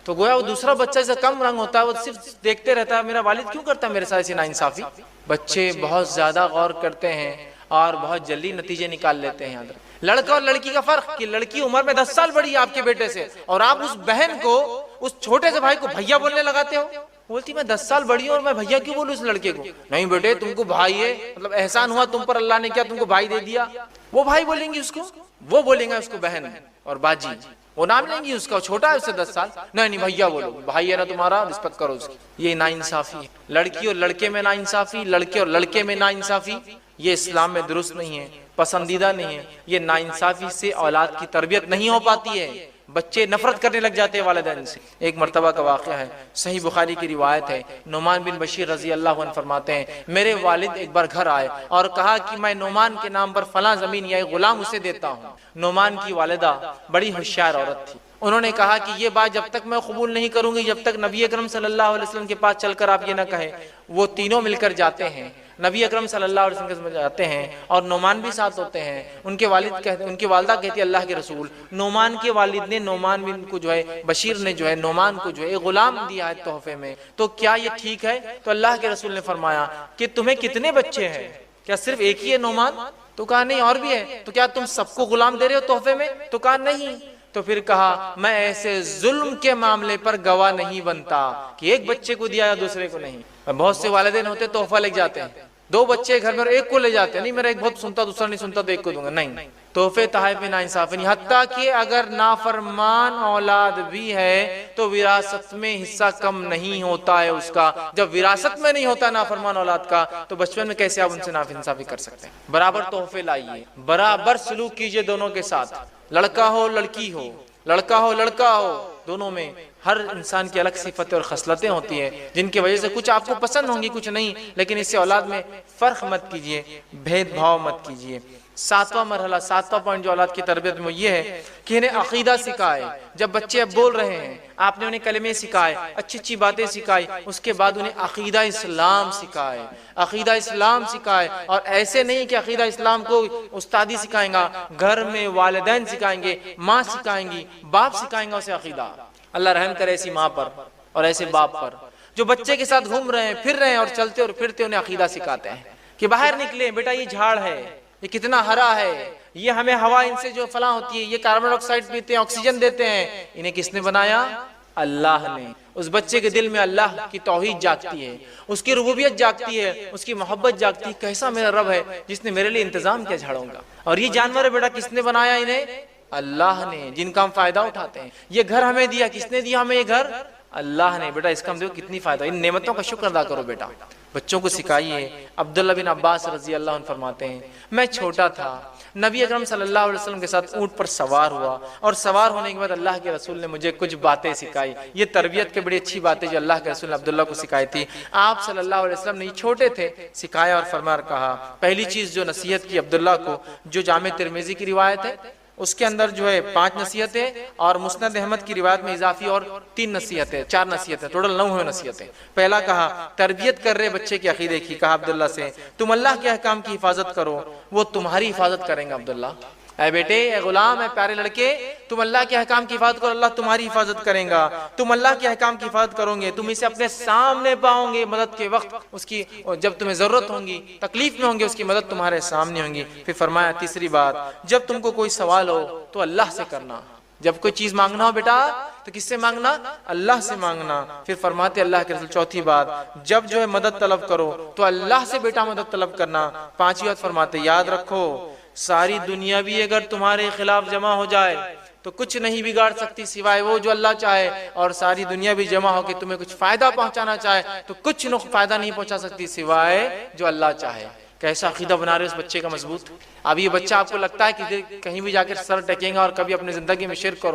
تو گویا وہ دوسرا بچہ سے کم رنگ ہوتا ہے، وہ صرف دیکھتے رہتا ہے میرا والد کیوں کرتا ہے میرے ساتھ ایسی ناانصافی. بچے بہت زیادہ غور کرتے ہیں اور بہت جلدی نتیجے نکال لیتے ہیں. لڑکا اور لڑکی کا فرق کہ لڑکی عمر میں 10 سال بڑی ہے آپ کے بیٹے سے، اور آپ اس بہن کو، اس چھوٹے سے بھائی کو بھیا بولنے لگاتے ہو. بولتی میں 10 سال بڑی ہوں اور میں بھیا کیوں بولوں اس لڑکے کو. نہیں بیٹے تم کو بھائی ہے، مطلب احسان ہوا تم پر اللہ نے کیا تم کو بھائی دے دیا. وہ بھائی بولیں گی اس کو، وہ بولیں گا اس کو بہن اور باجی، وہ نام لیں گی اس کا، چھوٹا ہے اس سے 10 سال. نہیں بھیا بولو، بھائی ہے نا تمہارا، رسپیکٹ کرو اس کی. یہ ناانصافی ہے. لڑکی اور لڑکے میں ناانصافی، لڑکے اور لڑکے میں ناانصافی، یہ اسلام میں درست نہیں ہے، پسندیدہ نہیں ہے. یہ ناانصافی سے اولاد کی تربیت نہیں ہو پاتی ہے، بچے نفرت کرنے لگ جاتے ہیں والدین سے. ایک مرتبہ کا واقعہ ہے، صحیح بخاری کی روایت ہے. نعمان بن بشیر رضی اللہ عنہ فرماتے ہیں میرے والد ایک بار گھر آئے اور کہا کہ میں نعمان کے نام پر فلاں زمین یا ایک غلام اسے دیتا ہوں. نعمان کی والدہ بڑی ہوشیار عورت تھی. انہوں نے کہا کہ یہ بات جب تک میں قبول نہیں کروں گی جب تک نبی اکرم صلی اللہ علیہ وسلم کے پاس چل کر آپ یہ نہ کہیں. وہ تینوں مل کر جاتے ہیں، نبی اکرم صلی اللہ علیہ وسلم کے ساتھ جاتے ہیں اور نعمان بھی ساتھ ہوتے ہیں. ان کے والدہ کہتی ہے اللہ کے رسول، نعمان کے والد نے نعمان بن کو جو ہے بشیر نے جو ہے نعمان کو جو ہے ایک غلام دیا ہے تحفے میں، تو کیا یہ ٹھیک ہے؟ تو اللہ کے رسول نے فرمایا کہ تمہیں کتنے بچے ہیں؟ کیا صرف ایک ہی ہے نعمان؟ تو کہا نہیں اور بھی ہے. تو کیا تم سب کو غلام دے رہے ہو تحفے میں؟ تو کہا نہیں. تو پھر کہا میں ایسے ظلم کے معاملے پر گواہ نہیں بنتا کہ ایک بچے کو دیا یا دوسرے کو نہیں. بہت سے والدین ہوتے تحفہ لے جاتے ہیں، 2 بچے گھر میں ایک کو لے جاتے ہیں، نہیں میرا ایک بہت سنتا دوسرا نہیں سنتا تو ایک کو دوں گا. نہیں، تحفے تحائف میں ناانصافی نہیں. حتیٰ کہ اگر نافرمان اولاد بھی ہے تو وراثت میں حصہ کم نہیں ہوتا ہے اس کا. جب وراثت میں نہیں ہوتا نافرمان اولاد کا تو بچپن میں کیسے آپ ان سے ناانصافی کر سکتے ہیں؟ برابر تحفے لائیے، برابر سلوک کیجئے دونوں کے ساتھ. لڑکا ہو لڑکی ہو، لڑکا ہو لڑکا ہو، دونوں میں ہر انسان کی الگ صفتیں اور خصلتیں ہوتی ہیں جن کی وجہ سے کچھ آپ کو پسند ہوں گی کچھ نہیں. لیکن اس سے اولاد میں فرق مت کیجئے، بھید بھاؤ مت کیجئے. 7واں مرحلہ، 7واں پوائنٹ جو اولاد کی تربیت میں یہ ہے کہ انہیں عقیدہ سکھائے. جب بچے اب بول رہے ہیں آپ نے انہیں کلمے سکھائے، اچھی اچھی باتیں سکھائی، اس کے بعد انہیں عقیدہ اسلام سکھائے. عقیدہ اسلام سکھائے، اور ایسے نہیں کہ عقیدہ اسلام کو استادی سکھائیں گا، گھر میں والدین سکھائیں گے، ماں سکھائیں گی، باپ سکھائیں گا اسے عقیدہ. اللہ رحم کرے ایسی ماں پر اور ایسے باپ پر جو بچے کے ساتھ گھوم رہے ہیں پھر رہے ہیں اور چلتے اور پھرتے انہیں عقیدہ سکھاتے ہیں کہ باہر نکلیں بیٹا، یہ جھاڑ ہے، یہ کتنا ہرا ہے، یہ ہمیں ہوا ان سے جو فلاں ہوتی ہے، یہ کاربن ڈائی آکسائڈ پیتے ہیں، آکسیجن دیتے ہیں، انہیں کس نے بنایا؟ اللہ نے. اس بچے کے دل میں اللہ کی توحید جاگتی ہے, اس کی ربوبیت جاگتی ہے, اس کی محبت جاگتی ہے. کیسا میرا رب ہے جس نے میرے لیے انتظام کیا جھاڑوں کا. اور یہ جانور ہے بیٹا, کس نے بنایا انہیں؟ اللہ نے, جن کا ہم فائدہ اٹھاتے ہیں. یہ گھر ہمیں دیا, کس نے دیا ہمیں یہ گھر؟ اللہ نے. بیٹا اس کا ہم دیکھو کتنی فائدہ, ان نعمتوں کا شکر ادا کرو بیٹا. بچوں کو سکھائیے. عبداللہ بن عباس رضی اللہ عنہ فرماتے ہیں, میں چھوٹا تھا, نبی اکرم صلی اللہ علیہ وسلم کے ساتھ اونٹ پر سوار ہوا, اور سوار ہونے کے بعد اللہ کے رسول نے مجھے کچھ باتیں سکھائی. یہ تربیت کے بڑی اچھی باتیں جو اللہ کے رسول نے عبداللہ کو سکھائی تھی. آپ صلی اللہ علیہ وسلم نے, یہ چھوٹے تھے, سکھایا اور فرمایا کہا. پہلی چیز جو نصیحت کی عبداللہ کو, جو جامع ترمذی کی روایت ہے اس کے اندر جو ہے 5 نصیحتیں, اور مسند احمد کی روایت میں اضافی اور 3 نصیحتیں, 4 نصیحتیں, ٹوٹل 9 ہوئے نصیحتیں. پہلا کہا تربیت کر رہے بچے کے عقیدے کی, کہا عبداللہ سے تم اللہ کے احکام کی حفاظت کرو, وہ تمہاری حفاظت کریں گا. عبداللہ, اے بیٹے, اے غلام, اے پیارے لڑکے, تم اللہ کے احکام کی حفاظت کرو, اللہ تمہاری حفاظت کریں گا. تم اللہ کے احکام کی حفاظت کرو گے, تم اسے اپنے سامنے پاؤ گے مدد کے وقت, اس کی جب تمہیں ضرورت ہوگی, تکلیف میں ہوں گے, اس کی مدد تمہارے سامنے ہوں گی. پھر فرمایا تیسری بات, جب تم کو کوئی سوال ہو تو اللہ سے کرنا. جب کوئی چیز مانگنا ہو بیٹا تو کس سے مانگنا؟ اللہ سے مانگنا. پھر فرماتے اللہ کے رسول چوتھی بات, جب جو ہے مدد طلب کرو تو اللہ سے بیٹا مدد طلب کرنا. پانچویں بات فرماتے, یاد رکھو ساری دنیا بھی اگر تمہارے خلاف جمع ہو جائے تو کچھ نہیں بگاڑ سکتی سوائے وہ جو اللہ چاہے, اور ساری دنیا بھی جمع ہو کے تمہیں کچھ فائدہ پہنچانا چاہے تو کچھ فائدہ نہیں پہنچا سکتی سوائے جو اللہ چاہے. کیسا عقیدہ بنا رہے اس بچے کا مضبوط. اب یہ بچہ آپ کو لگتا ہے کہ کہیں بھی جا کے سر ٹکیں گا اور کبھی اپنی زندگی میں شرک اور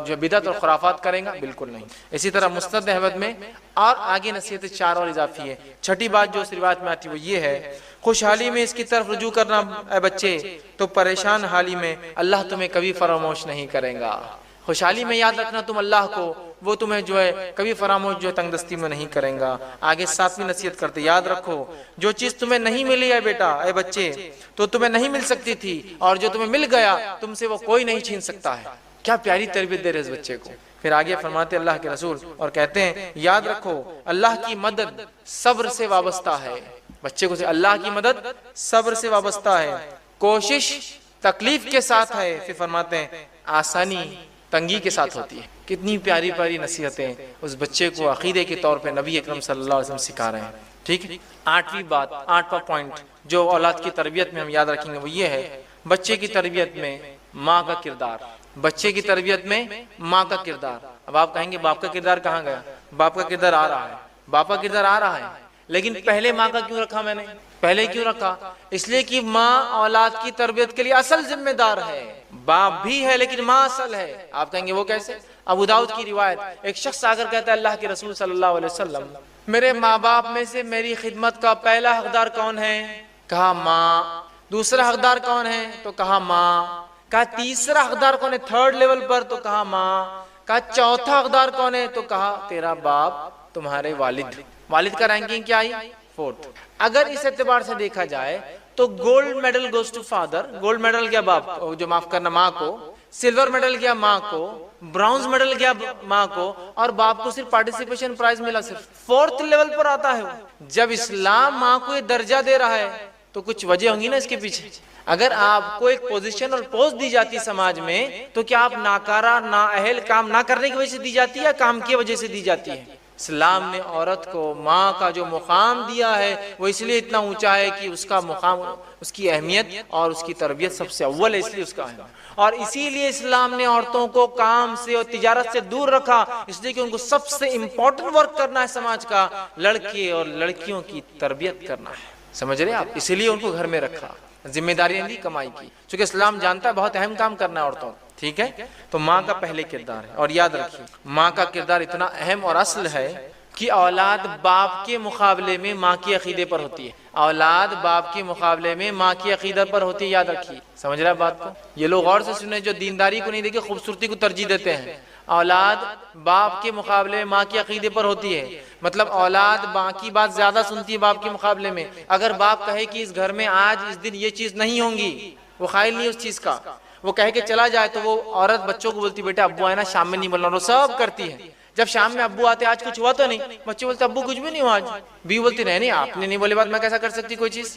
جو بدعت اور خرافات کریں گا؟ بالکل نہیں. اسی طرح مسند احمد میں اور آگے نصیحت 4 اور اضافی ہے. چھٹی بات جو اس روایت میں آتی ہے وہ یہ ہے, خوشحالی میں اس کی طرف رجوع کرنا اے بچے, تو پریشان حالی میں اللہ تمہیں کبھی فراموش نہیں کرے گا. خوشحالی میں یاد رکھنا تم اللہ کو, وہ تمہیں جو ہے کبھی فراموش جو ہے تنگ دستی میں نہیں کریں گا. آگے 7ویں نصیحت کرتے, یاد رکھو جو چیز تمہیں نہیں ملی ہے بیٹا, اے بچے, تو تمہیں نہیں مل سکتی تھی, اور جو تمہیں مل گیا تم سے وہ کوئی نہیں چھین سکتا ہے. کیا پیاری تربیت دے رہے اس بچے کو. پھر آگے فرماتے اللہ کے رسول اور کہتے ہیں, یاد رکھو اللہ کی مدد صبر سے وابستہ ہے. بچے کو سے اللہ کی مدد صبر سے وابستہ ہے, کوشش تکلیف کے ساتھ ہے. پھر فرماتے ہیں آسانی تنگی کے ساتھ ہوتی ہے. کتنی پیاری پیاری نصیحتیں اس بچے کو عقیدے کے طور پہ نبی اکرم صلی اللہ علیہ وسلم سکھا رہے ہیں. ٹھیک ہے. 8ویں بات, 8واں پوائنٹ جو اولاد کی تربیت میں ہم یاد رکھیں گے وہ یہ ہے, بچے کی تربیت میں ماں کا کردار. بچے کی تربیت میں ماں کا کردار. اب آپ کہیں گے باپ کا کردار کہاں گیا؟ باپ کا کردار آ رہا ہے, باپ کا کردار آ رہا ہے, لیکن پہلے ماں کا کیوں رکھا میں نے؟ پہلے کیوں رکھا؟ اس لیے کہ ماں اولاد کی تربیت کے لیے اصل ذمہ دار ہے. باپ بھی ہے لیکن ماں اصل ہے. آپ کہیں گے وہ کیسے؟ ابو داؤد کی روایت, ایک شخص آ کر کہتا ہے اللہ کے رسول صلی اللہ علیہ وسلم, میرے ماں باپ میں سے میری خدمت کا پہلا حقدار کون ہے؟ کہا ماں. دوسرا حقدار کون ہے؟ تو کہا ماں. کہا تیسرا حقدار کون ہے 3rd لیول پر؟ تو کہا ماں. کہا چوتھا حقدار کون ہے؟ تو کہا تیرا باپ, تمہارے والد. والد کا رینکنگ کیا آئی؟ 4th. اگر اس اعتبار سے دیکھا جائے تو gold medal goes to father. Gold medal گیا باپ, جو معاف کرنا ماں کو, سلور میڈل گیا ماں کو, برونز میڈل گیا ماں کو, اور باپ کو صرف پارٹیسپیشن پرائز ملا صرف 4th لیول پر آتا ہے. جب اسلام ماں کو یہ درجہ دے رہا ہے تو کچھ وجہ ہوں گی نا اس کے پیچھے. اگر آپ کو ایک پوزیشن اور پوسٹ دی جاتی سماج میں تو کیا آپ ناکارہ نااہل کام نہ کرنے کی وجہ سے دی جاتی ہے یا کام کی وجہ سے دی جاتی ہے؟ اسلام نے عورت کو ماں کا جو مقام دیا ہے وہ اس لیے اتنا اونچا ہے کہ اس کا مقام, اس کی اہمیت اور اس کی تربیت سب سے اول ہے, اس لیے اس کا ہے. اور اسی لیے اسلام نے عورتوں کو کام سے اور تجارت سے دور رکھا, اس لیے کہ ان کو سب سے امپورٹنٹ ورک کرنا ہے سماج کا, لڑکے اور لڑکیوں کی تربیت کرنا ہے. سمجھ رہے آپ؟ اسی لیے ان کو گھر میں رکھا, ذمہ داریاں دی کمائی کی, چونکہ اسلام جانتا ہے بہت اہم کام کرنا ہے عورتوں. ٹھیک ہے. تو ماں کا پہلے کردار ہے, اور یاد رکھیے ماں کا کردار اتنا اہم اور اصل ہے کہ اولاد باپ کے مقابلے میں ماں کی عقیدے پر ہوتی ہے. اولاد باپ کے مقابلے میں ماں کی عقیدت پر ہوتی ہے, یاد رکھیے. سمجھ رہے ہیں بات کو؟ یہ لوگ غور سے سنیں جو دینداری کو نہیں دیکھے خوبصورتی کو ترجیح دیتے ہیں. اولاد باپ کے مقابلے میں ماں کی عقیدے پر ہوتی ہے, مطلب اولاد ماں کی بات زیادہ سنتی ہے باپ کے مقابلے میں. اگر باپ کہے کہ اس گھر میں آج اس دن یہ چیز نہیں ہوگی, وہ قائل نہیں اس چیز کا, وہ کہہ کے چلا جائے تو وہ عورت بچوں کو بولتی بیٹا ابو آئے نا شام میں نہیں بولنا, وہ سب کرتی ہے. جب شام میں ابو آتے آج کچھ ہوا تو نہیں, بچے بولتے ابو کچھ بھی نہیں ہوا آج. بھی بولتی نہیں آپ نے نہیں بولے بات میں کیسا کر سکتی کوئی چیز.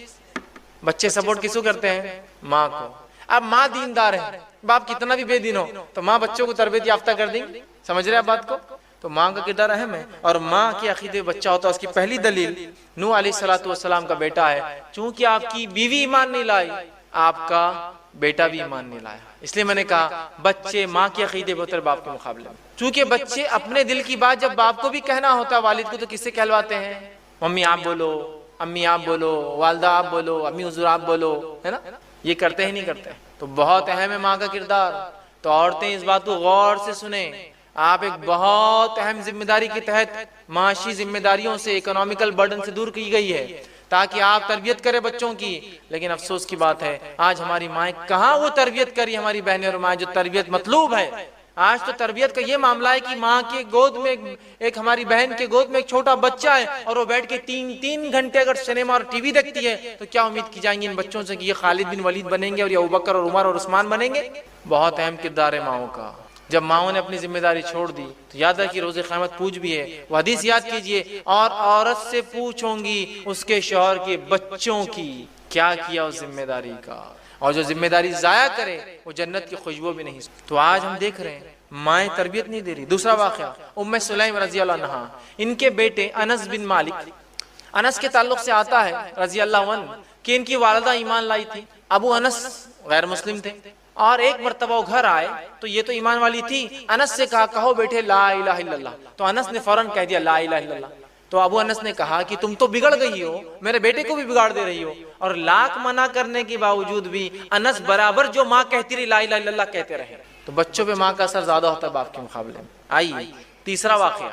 بچے سپورٹ کس کو کرتے ہیں؟ ماں کو. اب ماں دیندار ہے, باپ کتنا بھی بے دین ہو تو ماں بچوں کو تربیت یافتہ کر دیں گی. سمجھ رہے ہیں بات کو؟ تو ماں کا کردار اہم ہے. اور ماں کے عقیدے بچہ ہوتا ہے. اس کی پہلی دلیل نوح علیہ السلام کا بیٹا ہے. چونکہ آپ کی بیوی ایمان نہیں لائی، آپ کا بیٹا بھی ایمان نہیں لایا. اس لیے میں نے کہا بچے ماں کے عقیدے بہتر باپ کے مقابلے میں. چونکہ بچے اپنے دل کی بات جب باپ کو بھی کہنا ہوتا ہے، والد کو، تو کس سے کہلواتے ہیں؟ ممی آپ بولو، امی آپ بولو، والدہ آپ بولو، امی حضور آپ بولو، ہے نا؟ یہ کرتے ہی نہیں کرتے. تو بہت اہم ہے ماں کا کردار. تو عورتیں اس بات کو غور سے سنیں. آپ ایک بہت اہم ذمہ داری کے تحت معاشی ذمہ داریوں سے، اکنامیکل برڈن سے دور کی گئی ہے تاکہ آپ تربیت کریں بچوں کی. لیکن افسوس کی بات ہے آج ہماری مائیں کہاں وہ تربیت کری، ہماری بہنیں اور مائیں جو تربیت مطلوب ہے. آج تو تربیت کا یہ معاملہ ہے کہ ماں کے گود میں ایک ہماری بہن کے گود میں ایک چھوٹا بچہ ہے اور وہ بیٹھ کے تین گھنٹے اگر سنیما اور ٹی وی دیکھتی ہے تو کیا امید کی جائیں گی ان بچوں سے کہ یہ خالد بن ولید بنیں گے اور یہ ابوبکر اور عمر اور عثمان بنیں گے؟ بہت اہم کردار ہے ماؤں کا. جب ماؤں نے اپنی ذمہ داری چھوڑ دی تو یاد رکھیے روز قیامت پوچھ بھی ہے. وہ حدیث یاد کیجئے، اور عورت سے پوچھوں گی اس کے شوہر کے بچوں کی کیا کیا اس ذمہ داری کا. اور جو ذمہ داری ضائع کرے وہ جنت کی خوشبو بھی نہیں. تو آج ہم دیکھ رہے ہیں مائیں تربیت نہیں دے رہی. دوسرا واقعہ ام سلیم رضی اللہ عنہا، ان کے بیٹے انس بن مالک، انس کے تعلق سے آتا ہے رضی اللہ عنہ کہ ان کی والدہ ایمان لائی تھی. ابو انس غیر مسلم تھے اور ایک مرتبہ وہ گھر آئے تو یہ تو ایمان والی تھی. انس سے کہا کہو بیٹے لا الہ الا اللہ. تو انس نے فوراً کہہ دیا لا الہ الا اللہ. تو ابو انس نے کہا کہ تم تو بگڑ گئی ہو، میرے بیٹے کو بھی بگاڑ دے رہی ہو. اور لاکھ منع کرنے کے باوجود بھی انس برابر جو ماں کہتی رہی لا الہ الا اللہ کہتے رہے. تو بچوں پہ ماں کا اثر زیادہ ہوتا ہے باپ کے مقابلے میں. آئیے تیسرا واقعہ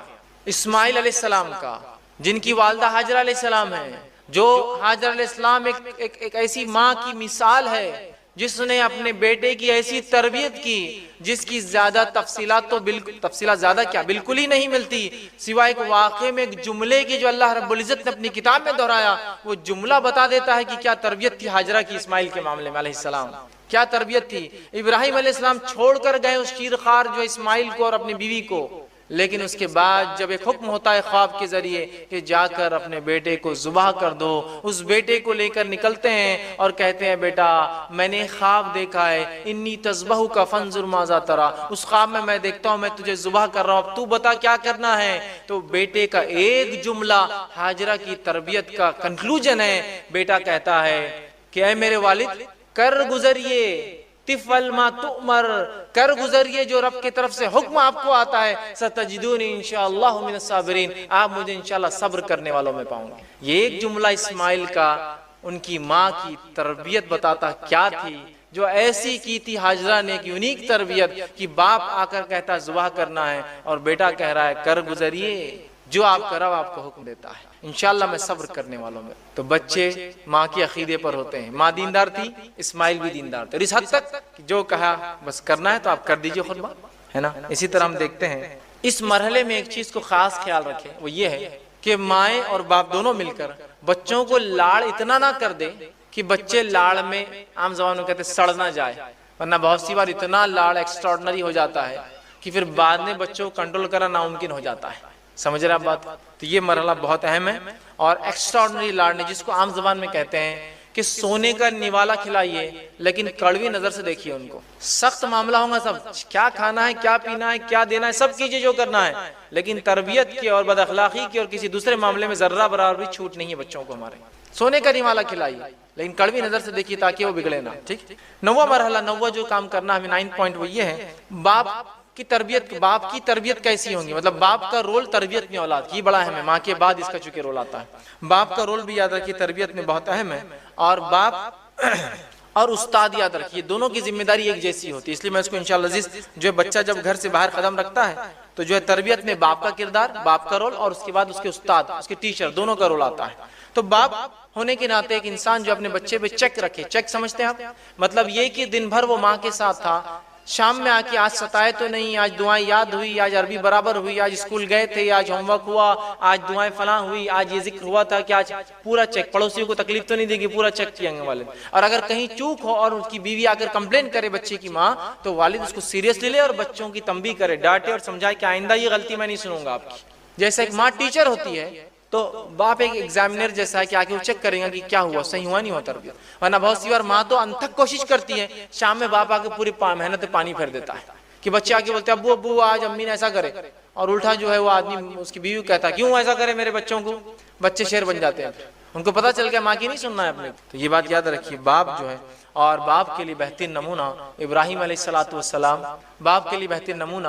اسماعیل علیہ السلام کا، جن کی والدہ ہاجرہ علیہ السلام ہے. جو ہاجرہ علیہ السلام ایک ایسی ماں کی مثال ہے جس نے اپنے بیٹے کی ایسی تربیت کی جس کی زیادہ تفصیلات تو تفصیلات زیادہ کیا بالکل ہی نہیں ملتی، سوائے ایک واقعے میں ایک جملے کی جو اللہ رب العزت نے اپنی کتاب میں دہرایا. وہ جملہ بتا دیتا ہے کہ کیا تربیت تھی ہاجرہ کی اسماعیل کے معاملے میں علیہ السلام. کیا تربیت تھی. ابراہیم علیہ السلام چھوڑ کر گئے اس شیرخوار جو اسماعیل کو اور اپنی بیوی کو، لیکن اس کے بعد جب ایک حکم ہوتا ہے خواب کے ذریعے کہ جا کر اپنے بیٹے کو ذبح کر دو، اس بیٹے کو لے کر نکلتے ہیں اور کہتے ہیں بیٹا میں نے خواب دیکھا ہے، انی تذبحک فانظر ماذا تری. اس خواب میں دیکھتا ہوں میں تجھے ذبح کر رہا ہوں، اب تو بتا کیا کرنا ہے. تو بیٹے کا ایک جملہ ہاجرہ کی تربیت کا کنکلوژن ہے. بیٹا کہتا ہے کہ اے میرے والد کر گزریے تفعل ما تؤمر، کر گزریے جو رب کی طرف سے حکم آپ کو آتا ہے. ستجدونی انشاءاللہ من الصابرین، آپ مجھے انشاءاللہ صبر کرنے والوں میں پاؤں گے. یہ ایک جملہ اسماعیل کا ان کی ماں کی تربیت بتاتا کیا تھی جو ایسی کی تھی ہاجرہ نے ایک یونیک تربیت کہ باپ آ کر کہتا ذبح کرنا ہے اور بیٹا کہہ رہا ہے کر گزریے جو آپ کرو آپ کو حکم دیتا ہے، انشاءاللہ میں صبر کرنے والوں میں. تو بچے ماں کے عقیدے پر ہوتے ہیں. ماں دیندار تھی، اسماعیل بھی دیندار تھے، اس حد تک کہ جو کہا بس کرنا ہے تو آپ کر دیجئے خطبہ، ہے نا. اسی طرح ہم دیکھتے ہیں اس مرحلے میں ایک چیز کو خاص خیال رکھیں، وہ یہ ہے کہ مائیں اور باپ دونوں مل کر بچوں کو لاڑ اتنا نہ کر دے کہ بچے لاڑ میں عام زبان میں کہتے سڑ نہ جائے. ورنہ بہت سی بار اتنا لاڑ ایکسٹراڈنری ہو جاتا ہے کہ پھر بعد میں بچوں کو کنٹرول کرنا ناممکن ہو جاتا ہے. سمجھ رہے آپ بات؟ تو یہ مرحلہ بہت اہم ہے. اور ایکسٹراڈنری لاڑنے جس کو عام زبان میں کہتے ہیں کہ سونے کا نوالا کھلائیے لیکن کڑوی نظر سے دیکھیے ان کو. سخت معاملہ ہوگا سب، کیا کھانا ہے، کیا پینا ہے، کیا دینا ہے، سب کیجئے جو کرنا ہے، لیکن تربیت کی اور بد اخلاقی کی اور کسی دوسرے معاملے میں ذرہ برابر بھی چھوٹ نہیں ہے بچوں کو ہمارے. سونے کا نوالا کھلائیے لیکن کڑوی نظر سے دیکھیے تاکہ وہ بگڑے نہ. ٹھیک. نواں مرحلہ، نواں جو کام کرنا ہمیں 9 پوائنٹ وہ یہ ہے باپ کی تربیت. باپ کی تربیت کیسی ہوں گی، مطلب باپ کا رول تربیت میں اولاد کی بڑا اہم ہے. ماں کے بعد اس کا چونکہ رول آتا ہے. باپ کا رول بھی یاد رکھیے تربیت میں بہت اہم ہے. اور باپ اور استاد یاد رکھیے دونوں کی ذمہ داری ایک جیسی ہوتی ہے. اس لیے میں اس کو انشاءاللہ عزیز جو بچہ جب گھر سے باہر قدم رکھتا ہے تو جو ہے تربیت میں باپ کا کردار، باپ کا رول، اور اس کے بعد اس کے استاد، اس کے ٹیچر، دونوں کا رول آتا ہے. تو باپ ہونے کے ناطے ایک انسان جو اپنے بچے پہ چیک رکھے. چیک سمجھتے ہیں آپ؟ مطلب یہ کہ دن بھر وہ ماں کے ساتھ تھا، شام میں آ کے آج ستائے تو نہیں، آج دعائیں یاد ہوئی، آج عربی برابر ہوئی، آج اسکول گئے تھے، آج ہوم ورک ہوا، آج دعائیں فلاں ہوئی، آج یہ ذکر ہوا تھا کہ آج پورا چیک. پڑوسیوں کو تکلیف تو نہیں دے گی، پورا چیک کیے گے والد. اور اگر کہیں چوک ہو اور اس کی بیوی آ کر کمپلین کرے بچے کی ماں تو والد اس کو سیریسلی لے اور بچوں کی تنبیہ کرے، ڈانٹے اور سمجھائے کہ آئندہ یہ غلطی میں نہیں سنوں گا آپ کی. جیسے ایک ماں ٹیچر ہوتی ہے تو باپ ایک ایگزامینر جیسا ہے کہ آگے وہ چیک کریں گا کہ کیا ہوا، صحیح ہوا نہیں ہوا تربیت. ورنہ بہت سی بار ماں تو انتھک کوشش کرتی ہے، شام میں باپ آگے پوری محنت پانی پھیر دیتا ہے کہ بچے آگے بولتے ہیں ابو ابو آج امی نے ایسا کرے، اور الٹا جو ہے وہ آدمی اس کی بیوی کہتا ہے کیوں ایسا کرے میرے بچوں کو. بچے شیر بن جاتے ہیں، ان کو پتہ چل گیا ماں کی نہیں سننا ہے اپنے. تو یہ بات یاد رکھیے، باپ جو ہے، اور باپ کے لیے بہترین نمونہ ابراہیم علیہ السلام، باپ کے لیے بہترین نمونہ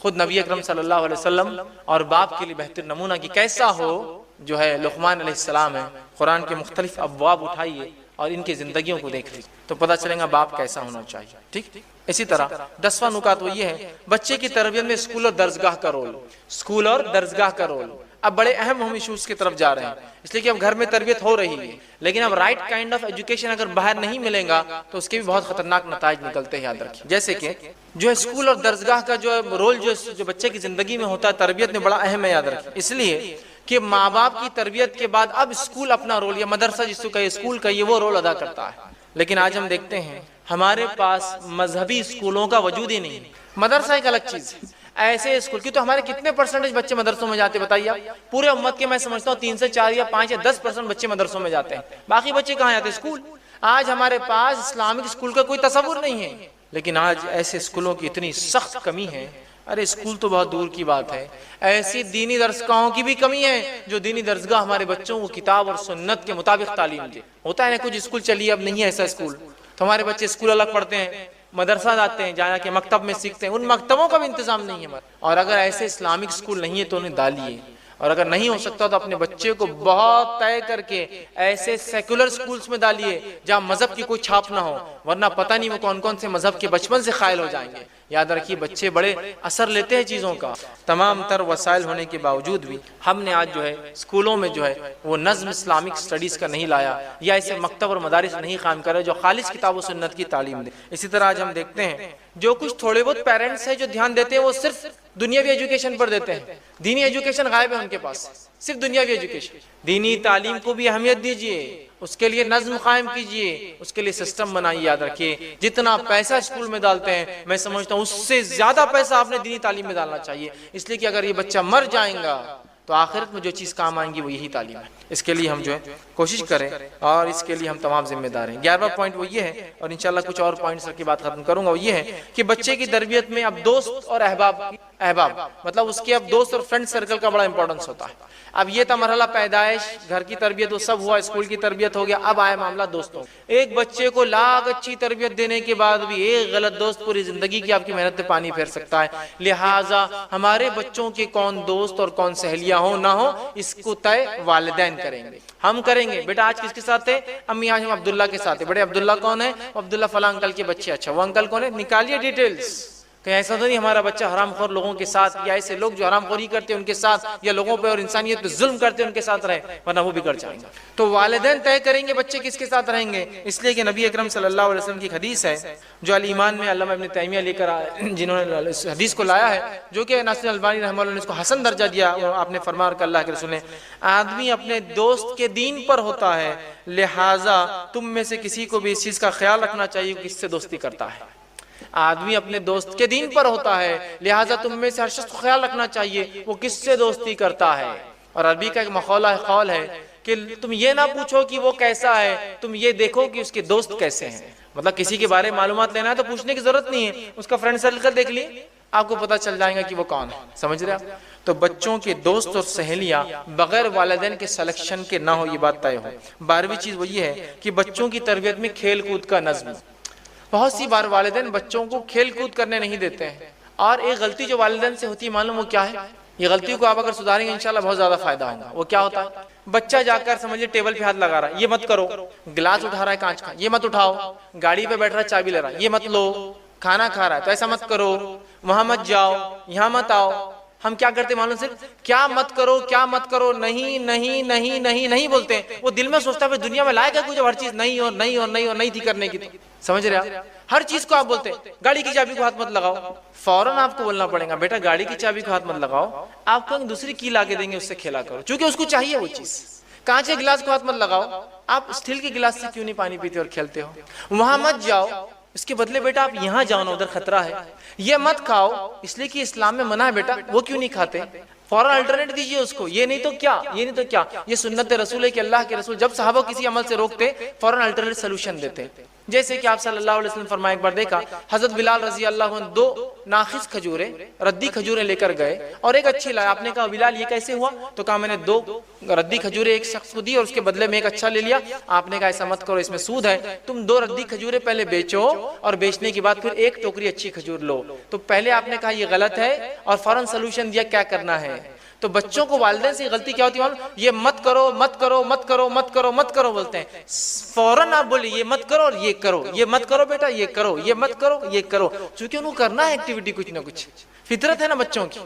خود نبی اکرم صلی اللہ علیہ وسلم، اور باپ کے لیے بہترین نمونہ کہ کیسا ہو جو ہے لقمان علیہ السلام ہے. قرآن کے مختلف ابواب اٹھائیے اور ان کی زندگیوں کو دیکھ لیجیے تو پتہ چلے گا باپ کیسا ہونا چاہیے. ٹھیک. اسی طرح 10واں نکات وہ یہ ہے بچے کی تربیت میں اسکول اور درسگاہ کا رول. اسکول اور درسگاہ کا رول اب بڑے اہم ایشوز کی طرف جا رہے ہیں، اس لیے کہ اب گھر میں تربیت ہو رہی ہے، لیکن اب رائٹ کائنڈ آف ایجوکیشن اگر باہر نہیں ملے گا تو اس کے بھی بہت خطرناک نتائج نکلتے ہیں. یاد رکھیے جیسے کہ جو اسکول اور درسگاہ کا جو رول جو بچے کی زندگی میں ہوتا ہے تربیت میں بڑا اہم ہے. یاد رکھیے اس لیے کہ ماں باپ کی تربیت کے بعد اب اسکول اپنا رول، یا مدرسہ جس کو کہے اسکول کا، یہ وہ رول ادا کرتا ہے. لیکن آج ہم دیکھتے ہیں ہمارے پاس مذہبی اسکولوں کا وجود ہی نہیں. مدرسہ ایک الگ چیز ہے، ایسے اسکول کی تو ہمارے کتنے پرسنٹیج بچے مدرسوں میں جاتے بتائیے آپ؟ پورے امت کے میں سمجھتا ہوں 3 سے 4 یا 5 یا 10% بچے مدرسوں میں جاتے ہیں، باقی بچے کہاں جاتے ہیں؟ اسکول. آج ہمارے پاس اسلامک اسکول کا کوئی تصور نہیں ہے، لیکن آج ایسے اسکولوں کی اتنی سخت کمی ہے. ارے اسکول تو بہت دور کی بات ہے، ایسی دینی درسگاہوں کی بھی کمی ہے جو دینی درسگاہ ہمارے بچوں کو کتاب اور سنت کے مطابق تعلیم دے. ہوتا ہے نا کچھ اسکول چلیے اب نہیں ہے ایسا اسکول، تو ہمارے بچے اسکول الگ پڑھتے ہیں، مدرسہ جاتے ہیں، جا کے مکتب میں سیکھتے ہیں، ان مکتبوں کا بھی انتظام نہیں ہے. اور اگر ایسے اسلامک اسکول نہیں ہے تو انہیں ڈالیے، اور اگر نہیں ہو سکتا تو اپنے بچے کو بہت طے کر کے ایسے سیکولر اسکولز میں ڈالیے جہاں مذہب کی کوئی چھاپ نہ ہو، ورنہ پتہ نہیں وہ کون کون سے مذہب کے بچپن سے قائل ہو جائیں گے. یاد رکھیے بچے بڑے اثر لیتے ہیں چیزوں کا. تمام تر وسائل ہونے کے باوجود بھی ہم نے آج جو ہے اسکولوں میں جو ہے وہ نظم اسلامک اسٹڈیز کا نہیں لایا، یا ایسے مکتب اور مدارس نہیں قائم کرے جو خالص کتاب و سنت کی تعلیم دے. اسی طرح آج ہم دیکھتے ہیں جو کچھ تھوڑے بہت پیرنٹس ہیں جو دھیان دیتے ہیں وہ صرف دنیاوی ایجوکیشن پر دیتے ہیں. دینی ایجوکیشن غائب ہے ان کے پاس، صرف دنیاوی ایجوکیشن. دینی تعلیم کو بھی اہمیت دیجئے، اس کے لیے نظم قائم کیجئے، اس کے لیے سسٹم بنائیے. یاد رکھیے جتنا پیسہ اسکول میں ڈالتے ہیں میں سمجھتا ہوں اس سے زیادہ پیسہ آپ نے دینی تعلیم میں ڈالنا چاہیے، اس لیے کہ اگر یہ بچہ مر جائیں گا تو آخرت میں جو چیز کام آئیں گی وہ یہی تعلیم ہے. اس کے لیے ہم جو ہے کوشش کریں اور اس کے لیے ہم تمام ذمہ دار ہیں. 11واں پوائنٹ وہ یہ ہے، اور انشاءاللہ کچھ اور پوائنٹس کی بات ختم کروں گا، وہ یہ ہے کہ بچے کی تربیت میں اب دوست اور احباب مطلب اس کے اب دوست اور فرینڈ سرکل کا بڑا امپورٹنس ہوتا ہے. اب یہ تھا مرحلہ پیدائش، گھر کی تربیت وہ سب ہوا، اسکول کی تربیت ہو گیا، اب آئے معاملہ دوستوں. ایک بچے کو لاکھ اچھی تربیت دینے کے بعد بھی ایک غلط دوست پوری زندگی کی آپ کی محنت میں پانی پھیر سکتا ہے. لہٰذا ہمارے بچوں کے کون دوست اور کون سہیلیاں ہوں نہ ہوں اس کو طے والدین کریں گے، ہم کریں گے. بیٹا آج کس کے ساتھ ہے؟ امی آج ہم عبداللہ کے ساتھ ہے. بڑے عبداللہ کون ہے؟ عبداللہ فلاں انکل کے بچے. اچھا وہ انکل کون ہے؟ نکالیے ڈیٹیلز. کہیں ایسا تو نہیں ہمارا بچہ حرام خور لوگوں کے ساتھ، یا ایسے لوگ جو حرام خوری کرتے ہیں ان کے ساتھ، یا لوگوں پہ اور انسانیت پہ ظلم کرتے ہیں ان کے ساتھ رہے، ورنہ وہ بگڑ جائیں گے. تو والدین طے کریں گے بچے کس کے ساتھ رہیں گے. اس لیے کہ نبی اکرم صلی اللہ علیہ وسلم کی حدیث ہے جو الایمان میں علامہ ابن تیمیہ لے کر جنہوں نے اس حدیث کو لایا ہے، جو کہ ناصر البانی رحمہ اللہ نے اس کو حسن درجہ دیا. آپ نے فرمایا کہ اللہ کے رسول نے آدمی اپنے دوست کے دین پر ہوتا ہے، لہٰذا تم میں سے کسی کو بھی اس چیز کا خیال رکھنا چاہیے کہ کس سے دوستی کرتا ہے. آدمی اپنے دوست کے دین پر ہوتا ہے، لہٰذا تم میں سے ہر شخص کو خیال رکھنا چاہیے وہ کس سے دوستی کرتا ہے. اور عربی کا ایک مقولہ قول ہے کہ تم یہ نہ پوچھو کہ وہ کیسا ہے، تم یہ دیکھو کہ اس کے دوست کیسے ہیں. مطلب کسی کے بارے میں معلومات لینا ہے تو پوچھنے کی ضرورت نہیں ہے، اس کا فرینڈ سرکل دیکھ لیے آپ کو پتہ چل جائے گا کہ وہ کون ہے. سمجھ رہے آپ؟ تو بچوں کے دوست اور سہیلیاں بغیر والدین کے سلیکشن کے نہ ہو، یہ بات طے ہو. 12ویں چیز وہ یہ ہے کہ بچوں کی تربیت میں کھیل کود کا نظم. بہت سی بار والدین بچوں کو کھیل کود کرنے نہیں دیتے ہیں، اور ایک غلطی جو والدین سے ہوتی ہے معلوم وہ کیا ہے؟ یہ غلطی کو آپ اگر سدھاریں گے انشاءاللہ بہت زیادہ فائدہ ہوگا. وہ کیا ہوتا ہے؟ بچہ جا کر سمجھے ٹیبل پہ ہاتھ لگا رہا ہے، یہ مت کرو. گلاس اٹھا رہا ہے کانچ کا، یہ مت اٹھاؤ. گاڑی پہ بیٹھ رہا ہے چابی لے رہا ہے، یہ مت لو. کھانا کھا رہا ہے تو ایسا مت کرو، وہاں مت جاؤ، یہاں مت آؤ. ہم کیا کرتے معلوم؟ صرف کیا مت کرو، کیا مت کرو، نہیں نہیں نہیں نہیں نہیں بولتے ہیں. وہ دل میں سوچتا ہے دنیا میں لائق ہے کچھ ہر چیز نہیں اور نہیں اور نہیں اور نہیں تھی کرنے کی. سمجھ رہے آپ؟ ہر چیز کو آپ بولتے ہیں گاڑی کی چابی کو ہاتھ مت لگاؤ. فوراً آپ کو بولنا پڑے گا بیٹا گاڑی کی چابی کو ہاتھ مت لگاؤ، آپ کو دوسری کی لا کے دیں گے، اس سے کھیلا کرو، چونکہ اس کو چاہیے وہ چیز. کانچ کے گلاس کو ہاتھ مت لگاؤ، آپ اسٹیل کے گلاس سے کیوں نہیں پانی پیتے اور کھیلتے ہو. وہاں مت جاؤ، اس کے بدلے بیٹا آپ یہاں جاؤ نا، ادھر خطرہ ہے. یہ مت کھاؤ، اس لیے کہ اسلام میں منع ہے بیٹا، وہ کیوں نہیں کھاتے. فوراً الٹرنیٹ دیجیے اس کو، یہ نہیں تو کیا، یہ نہیں تو کیا. یہ سنت رسول ہے کہ اللہ کے رسول جب صحابہ کسی عمل سے روکتے فوراً الٹرنیٹ سلوشن دیتے. جیسے کہ آپ صلی اللہ علیہ وسلم فرمایا، ایک بار دیکھا حضرت بلال رضی اللہ عنہ 2 ناخص کھجوریں، ردی کھجوریں لے کر گئے اور ایک اچھی لائے. آپ نے کہا بلال یہ کیسے ہوا؟ تو کہا میں نے 2 ردی کھجوریں ایک شخص کو دی اور اس کے بدلے میں ایک اچھا لے لیا. آپ نے کہا ایسا مت کرو، اس میں سود ہے. تم 2 ردی کھجوریں پہلے بیچو اور بیچنے کے بعد پھر ایک ٹوکری اچھی کھجور لو. تو پہلے آپ نے کہا یہ غلط ہے اور فوراً سلوشن دیا کیا کرنا ہے. تو بچوں کو والدین سے غلطی کیا ہوتی ہے؟ یہ مت کرو مت کرو مت کرو مت کرو مت کرو بولتے ہیں. فوراً آپ بولے یہ مت کرو اور یہ کرو، یہ مت کرو بیٹا یہ کرو، یہ مت کرو یہ کرو، چونکہ ان کو کرنا ہے ایکٹیویٹی کچھ نہ کچھ. فطرت ہے نا بچوں کی.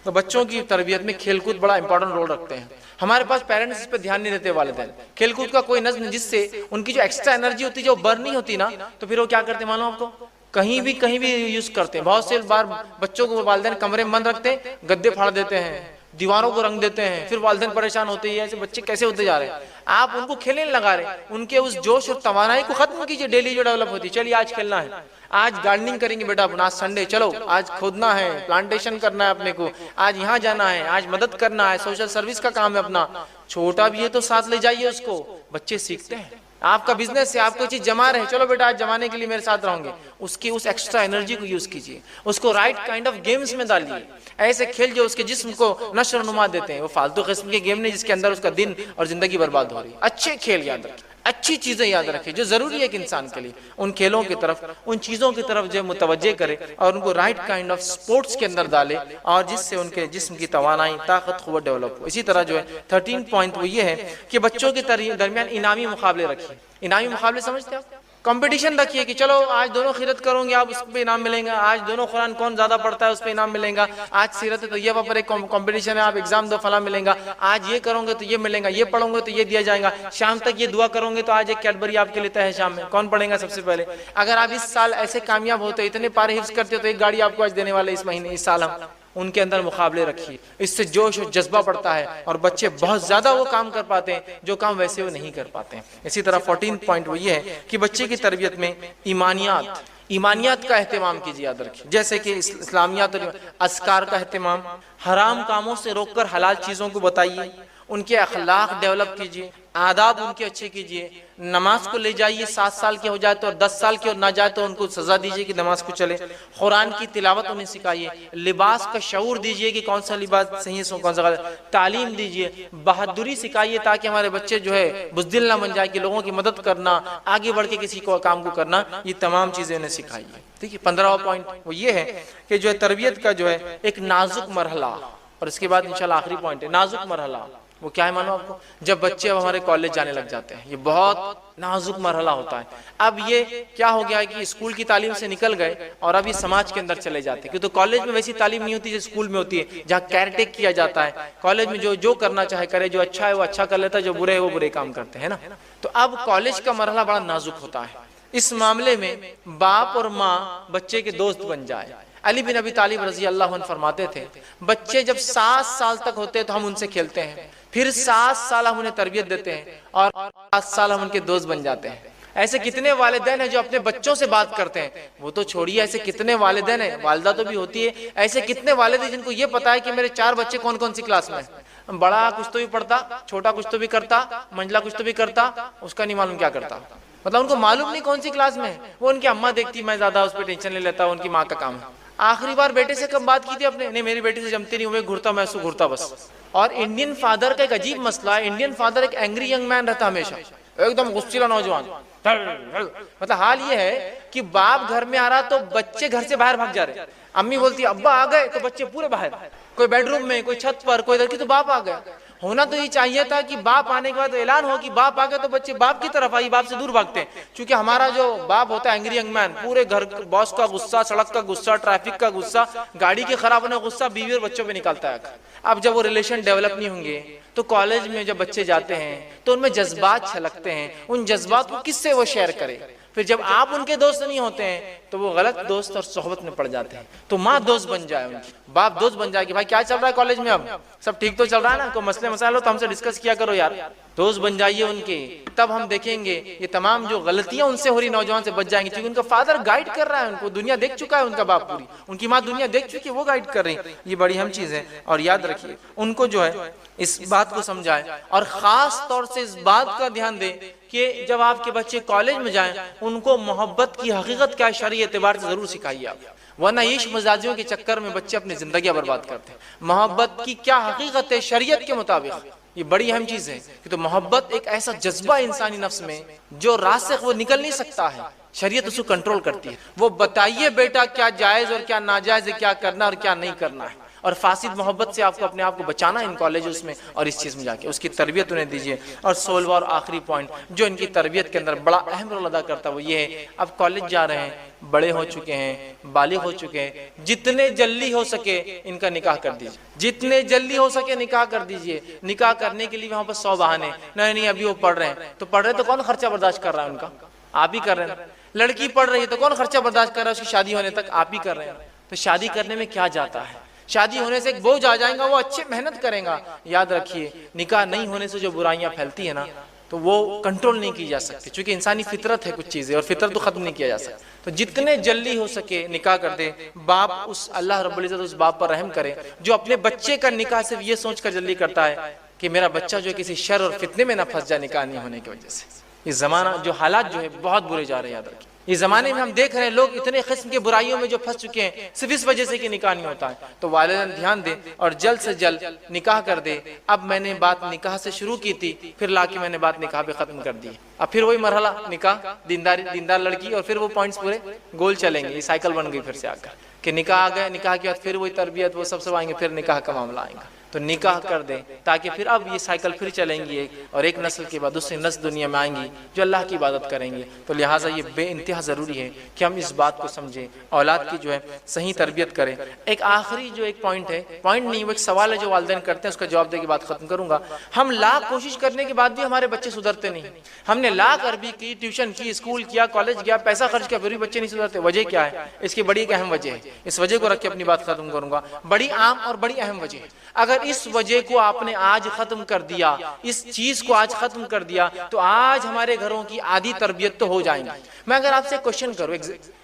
تو بچوں کی تربیت میں کھیل کود بڑا امپورٹنٹ رول رکھتے ہیں. ہمارے پاس پیرنٹس اس پہ دھیان نہیں دیتے والدین. کھیل کود کا کوئی نظم جس سے ان کی جو ایکسٹرا انرجی ہوتی ہے جو برن نہیں ہوتی نا، تو پھر وہ کیا کرتے ہیں معلوم آپ کو؟ کہیں بھی یوز کرتے ہیں. بہت سے بار بچوں کو والدین کمرے میں بند رکھتے ہیں، گدے پھاڑ دیتے ہیں، دیواروں کو رنگ دیتے ہیں، پھر والدین پریشان ہوتے ہیں ایسے بچے کیسے ہوتے جا رہے ہیں. آپ ان کو کھیلنے لگا رہے ہیں، ان کے اس جوش اور توانائی کو ختم کیجئے. ڈیلی جو ڈیولپ ہوتی ہے، چلیے آج کھیلنا ہے، آج گارڈننگ کریں گے بیٹا اپنا، آج سنڈے چلو آج کھودنا ہے، پلانٹیشن کرنا ہے اپنے کو، آج یہاں جانا ہے، آج مدد کرنا ہے، سوشل سروس کا کام ہے اپنا. چھوٹا بھی ہے تو ساتھ لے جائیے اس کو. بچے سیکھتے ہیں. آپ کا بزنس ہے، آپ کوئی چیز جما رہے ہیں، چلو بیٹا آج جمانے کے لیے میرے ساتھ رہوں گے. اس کی اس ایکسٹرا انرجی کو یوز کیجیے، اس کو رائٹ کائنڈ آف گیمز میں ڈالیے. ایسے کھیل جو اس کے جسم کو نشر و نما دیتے ہیں. وہ فالتو قسم کے گیم نہیں جس کے اندر اس کا دن اور زندگی برباد ہو رہی ہے. اچھے کھیل یاد رکھیں، اچھی چیزیں یاد رکھیں جو ضروری ہے ایک انسان کے لیے. ان کھیلوں کی طرف، ان چیزوں کی طرف جو متوجہ کرے اور ان کو رائٹ کائنڈ آف سپورٹس کے اندر ڈالے، اور جس سے ان کے جسم کی توانائی، طاقت، قوت ڈیولپ ہو. اسی طرح جو ہے 13 پوائنٹ وہ یہ ہے کہ بچوں کے درمیان انعامی مقابلے رکھیں. انعامی مقابلے سمجھتے ہیں آپ؟ کمپٹیشن رکھیے کہ چلو آج دونوں خیرت کروں گے، آپ اس پہ انعام ملیں گا. آج دونوں قرآن کون زیادہ پڑھتا ہے اس پہ انعام ملیں گا. آج سیرت طیبہ پر ایک کمپٹیشن ہے، آپ ایگزام دو فلاں ملیں گا. آج یہ کروں گے تو یہ ملیں گا، یہ پڑھوں گے تو یہ دیا جائے گا. شام تک یہ دعا کروں گے تو آج ایک کیڈبری آپ کے لیتا ہے شام میں. کون پڑھے گا سب سے پہلے؟ اگر آپ اس سال ایسے کامیاب ہوتے، اتنے پارے حفظ کرتے تو ایک گاڑی آپ کو آج دینے والے اس مہینے، اس سال. ہم ان کے اندر مقابلے رکھیے، اس سے جوش و جذبہ بڑھتا ہے اور بچے بہت زیادہ وہ کام کر پاتے ہیں جو کام ویسے وہ نہیں کر پاتے ہیں. اسی طرح 14 پوائنٹ وہ یہ ہے کہ بچے کی تربیت میں ایمانیات کا اہتمام کیجیے. یاد رکھیے جیسے کہ اسلامیات اور اذکار کا اہتمام، حرام کاموں سے روک کر حلال چیزوں کو بتائیے، ان کے اخلاق ڈیولپ کیجیے، آداب ان کے اچھے کیجیے. نماز کو لے جائیے، 7 سال کے ہو جائے تو اور 10 سال کے اور نہ جائے تو ان کو سزا دیجیے کہ نماز کو چلے. قرآن کی تلاوت انہیں سکھائیے. لباس کا شعور دیجیے کہ کون سا لباس صحیح ہے کون سا غلط. تعلیم دیجیے، بہادری سکھائیے تاکہ ہمارے بچے جو ہے بزدل نہ بن جائے، کہ لوگوں کی مدد کرنا، آگے بڑھ کے کسی کو کام کو کرنا، یہ تمام چیزیں انہیں سکھائیے. ٹھیک ہے. 15واں پوائنٹ وہ یہ ہے کہ جو ہے تربیت کا جو ہے ایک نازک مرحلہ، اور اس کے بعد انشاءاللہ آخری پوائنٹ ہے نازک مرحلہ. وہ کیا ہے معلوم آپ کو؟ جب بچے اب ہمارے کالج جانے لگ جاتے ہیں، یہ بہت نازک مرحلہ ہوتا ہے. اب یہ کیا ہو گیا ہے کہ اسکول کی تعلیم سے نکل گئے اور اب یہ سماج کے اندر چلے جاتے ہیں. کیونکہ کالج میں ویسی تعلیم نہیں ہوتی جو اسکول میں ہوتی ہے، جہاں کیئر ٹیک کیا جاتا ہے. کالج میں جو کرنا چاہے کرے، جو اچھا ہے وہ اچھا کر لیتا ہے، جو برے ہے وہ برے کام کرتے ہیں نا. تو اب کالج کا مرحلہ بڑا نازک ہوتا ہے. اس معاملے میں باپ اور ماں بچے کے دوست بن جائے. علی بن ابی طالب رضی اللہ عنہ فرماتے تھے بچے جب 7 سال تک ہوتے ہیں تو ہم ان سے کھیلتے ہیں، پھر 7 سال ہم انہیں تربیت دیتے ہیں اور 7 سال ہم ان کے دوست بن جاتے ہیں. ایسے کتنے والدین ہیں جو اپنے بچوں سے بات کرتے ہیں؟ وہ تو چھوڑیے، ایسے کتنے والدین ہیں، والدہ تو بھی ہوتی ہے، ایسے کتنے والد ہیں جن کو یہ پتا ہے کہ میرے 4 بچے کون کون سی کلاس میں ہیں. بڑا کچھ تو بھی پڑھتا، چھوٹا کچھ تو بھی کرتا، منجلا کچھ تو بھی کرتا، اس کا نہیں معلوم کیا کرتا. مطلب ان کو معلوم نہیں کون سی کلاس میں ہے. وہ ان کی اماں دیکھتی، میں زیادہ اس پہ ٹینشن لے لیتا، ان کی ماں کا کام ہے. آخری بار بیٹے سے کب بات کی تھی اپنے؟ نہیں میری بیٹی سے جمتی نہیں ہوئے، گھرتا میں سو گھرتا بس. اور انڈین فادر کا ایک عجیب مسئلہ ہے، انڈین فادر ایک اینگری ینگ مین رہتا ہمیشہ، ایک دم غصیلا نوجوان. مطلب حال یہ ہے کہ باپ گھر میں آ رہا تو بچے گھر سے باہر بھاگ جا رہے. امی بولتی ابا آ گئے تو بچے پورے باہر، کوئی بیڈ روم میں، کوئی چھت پر، کوئی ادھر کی، تو باپ آ گیا. ہونا تو یہ چاہیے تھا کہ باپ آنے کے بعد اعلان ہو کہ باپ آ گئے تو بچے باپ کی طرف آئی، باپ سے دور بھاگتے ہیں. چونکہ ہمارا جو باپ ہوتا ہے اینگری ینگ مین، پورے گھر باس کا غصہ، سڑک کا غصہ، ٹریفک کا غصہ، گاڑی کے خراب ہونے کا غصہ بیوی اور بچوں پہ نکالتا ہے. اب جب وہ ریلیشن ڈیولپ نہیں ہوں گے تو کالج میں جب بچے جاتے ہیں تو ان میں جذبات چھلکتے ہیں. ان جذبات کو کس سے وہ شیئر کرے؟ پھر جب آپ ان کے دوست نہیں ہوتے ہیں تو وہ غلط دوست اور صحبت میں پڑ جاتے ہیں. تو ماں دوست بن جائے ان کی, باپ دوست بن جائے کہ بھائی کیا چل رہا ہے کالج میں, اب سب ٹھیک تو چل رہا ہے نا, کوئی مسئلے مسائل ہو تو ہم سے ڈسکس کیا کرو یار, دوست بن جائیے ان کے. تب ہم دیکھیں گے یہ تمام جو غلطیاں ان سے ہو رہی نوجوان سے بچ جائیں گی, کیونکہ ان کا فادر گائیڈ کر رہا ہے ان کو, دنیا دیکھ چکا ہے ان کا باپ پوری, ان کی ماں دنیا دیکھ چکی ہے, وہ گائیڈ کر رہی. یہ بڑی اہم چیز ہے. اور یاد رکھیے ان کو جو ہے اس بات کو سمجھائیں, اور خاص طور سے اس بات کا دھیان دیں کہ جب آپ کے بچے کالج میں جائیں ان کو محبت کی حقیقت کیا ہے شرعی اعتبار سے ضرور سکھائیے آپ, ورنہ عشق مزاجیوں کے چکر میں بچے اپنی زندگیاں برباد کرتے ہیں. محبت کی کیا حقیقت ہے شریعت کے مطابق, یہ بڑی اہم چیز ہے. کہ تو محبت ایک ایسا جذبہ انسانی نفس میں جو راسخ وہ نکل نہیں سکتا ہے, شریعت اس کو کنٹرول کرتی ہے. وہ بتائیے بیٹا کیا جائز اور کیا ناجائز ہے, کیا کرنا اور کیا نہیں کرنا ہے. اور فاسد محبت سے آپ کو اپنے آپ کو بچانا ہے ان کالجز میں, اور اس چیز میں جا کے اس کی تربیت انہیں دیجیے. اور 16واں اور آخری پوائنٹ جو ان کی تربیت کے اندر بڑا اہم رول ادا کرتا ہے وہ یہ ہے, اب کالج جا رہے ہیں, بڑے ہو چکے ہیں, بالغ ہو چکے ہیں, جتنے جلدی ہو سکے ان کا نکاح کر دیجیے, جتنے جلدی ہو سکے نکاح کر دیجیے. نکاح کرنے کے لیے وہاں پر 100 بہانے, نہیں ابھی وہ پڑھ رہے ہیں, تو پڑھ رہے تو کون خرچہ برداشت کر رہا ہے ان کا, آپ ہی کر رہے ہیں. لڑکی پڑھ رہی ہے تو کون خرچہ برداشت کر رہا ہے اس کی شادی ہونے تک, آپ ہی کر رہے ہیں. تو شادی کرنے میں کیا جاتا ہے, شادی ہونے سے ایک بوجھ آ جائے گا, وہ اچھے محنت کریں گا. یاد رکھیے نکاح نہیں ہونے سے جو برائیاں پھیلتی ہیں نا تو وہ کنٹرول نہیں کی جا سکتی, چونکہ انسانی فطرت ہے کچھ چیزیں, اور فطرت تو ختم نہیں کیا جا سکتا. تو جتنے جلدی ہو سکے نکاح کر دے. باپ اس اللہ رب العزت اس باپ پر رحم کرے جو اپنے بچے کا نکاح صرف یہ سوچ کر جلدی کرتا ہے کہ میرا بچہ جو کسی شر اور فتنے میں نہ پھنس جائے نکاح نہیں ہونے کی وجہ سے. یہ زمانہ جو حالات جو ہے بہت برے جا رہے ہیں, یاد رکھیے. اس زمانے میں ہم دیکھ رہے ہیں لوگ اتنے قسم کے برائیوں میں جو پھنس چکے ہیں صرف اس وجہ سے کہ نکاح نہیں ہوتا ہے. تو والدین دھیان دیں اور جلد سے جلد نکاح کر دے. اب میں نے بات نکاح سے شروع کی تھی, پھر لا کے میں نے بات نکاح پہ ختم کر دی. اب پھر وہی مرحلہ نکاح, دیندار لڑکی, اور پھر وہ پوائنٹس پورے گول چلیں گے. یہ سائیکل بن گئی پھر سے آ کر کہ نکاح آ گئے, نکاح کے بعد پھر وہی تربیت, وہ سب آئیں گے, پھر نکاح کا معاملہ آئے گا. تو نکاح کر دیں تاکہ پھر اب یہ سائیکل پھر چلیں گی, اور ایک نسل کے بعد دوسری نسل دنیا میں آئیں گی جو اللہ کی عبادت کریں گے. تو لہٰذا یہ بے انتہا ضروری ہے کہ ہم اس بات کو سمجھیں, اولاد کی جو ہے صحیح تربیت کریں. ایک آخری جو ایک پوائنٹ ہے, پوائنٹ نہیں وہ ایک سوال ہے جو والدین کرتے ہیں, اس کا جواب دے کے بات ختم کروں گا. ہم لاکھ کوشش کرنے کے بعد بھی ہمارے بچے سدھرتے نہیں. ہم نے لاکھ عربی کی, ٹیوشن کی, اسکول کیا, کالج گیا, پیسہ خرچ کیا, پھر بھی بچے نہیں سدھرتے. وجہ کیا ہے؟ اس کی بڑی ایک اہم وجہ ہے. اس وجہ کو رکھ کے اپنی بات ختم کروں گا. بڑی عام اور بڑی اہم وجہ ہے. اگر اس وجہ کو آپ نے آج ختم کر دیا, اس چیز کو آج ختم کر دیا, تو آج ہمارے گھروں کی عادی تربیت تو ہو جائیں گی. میں اگر آپ سے کوشچن کروں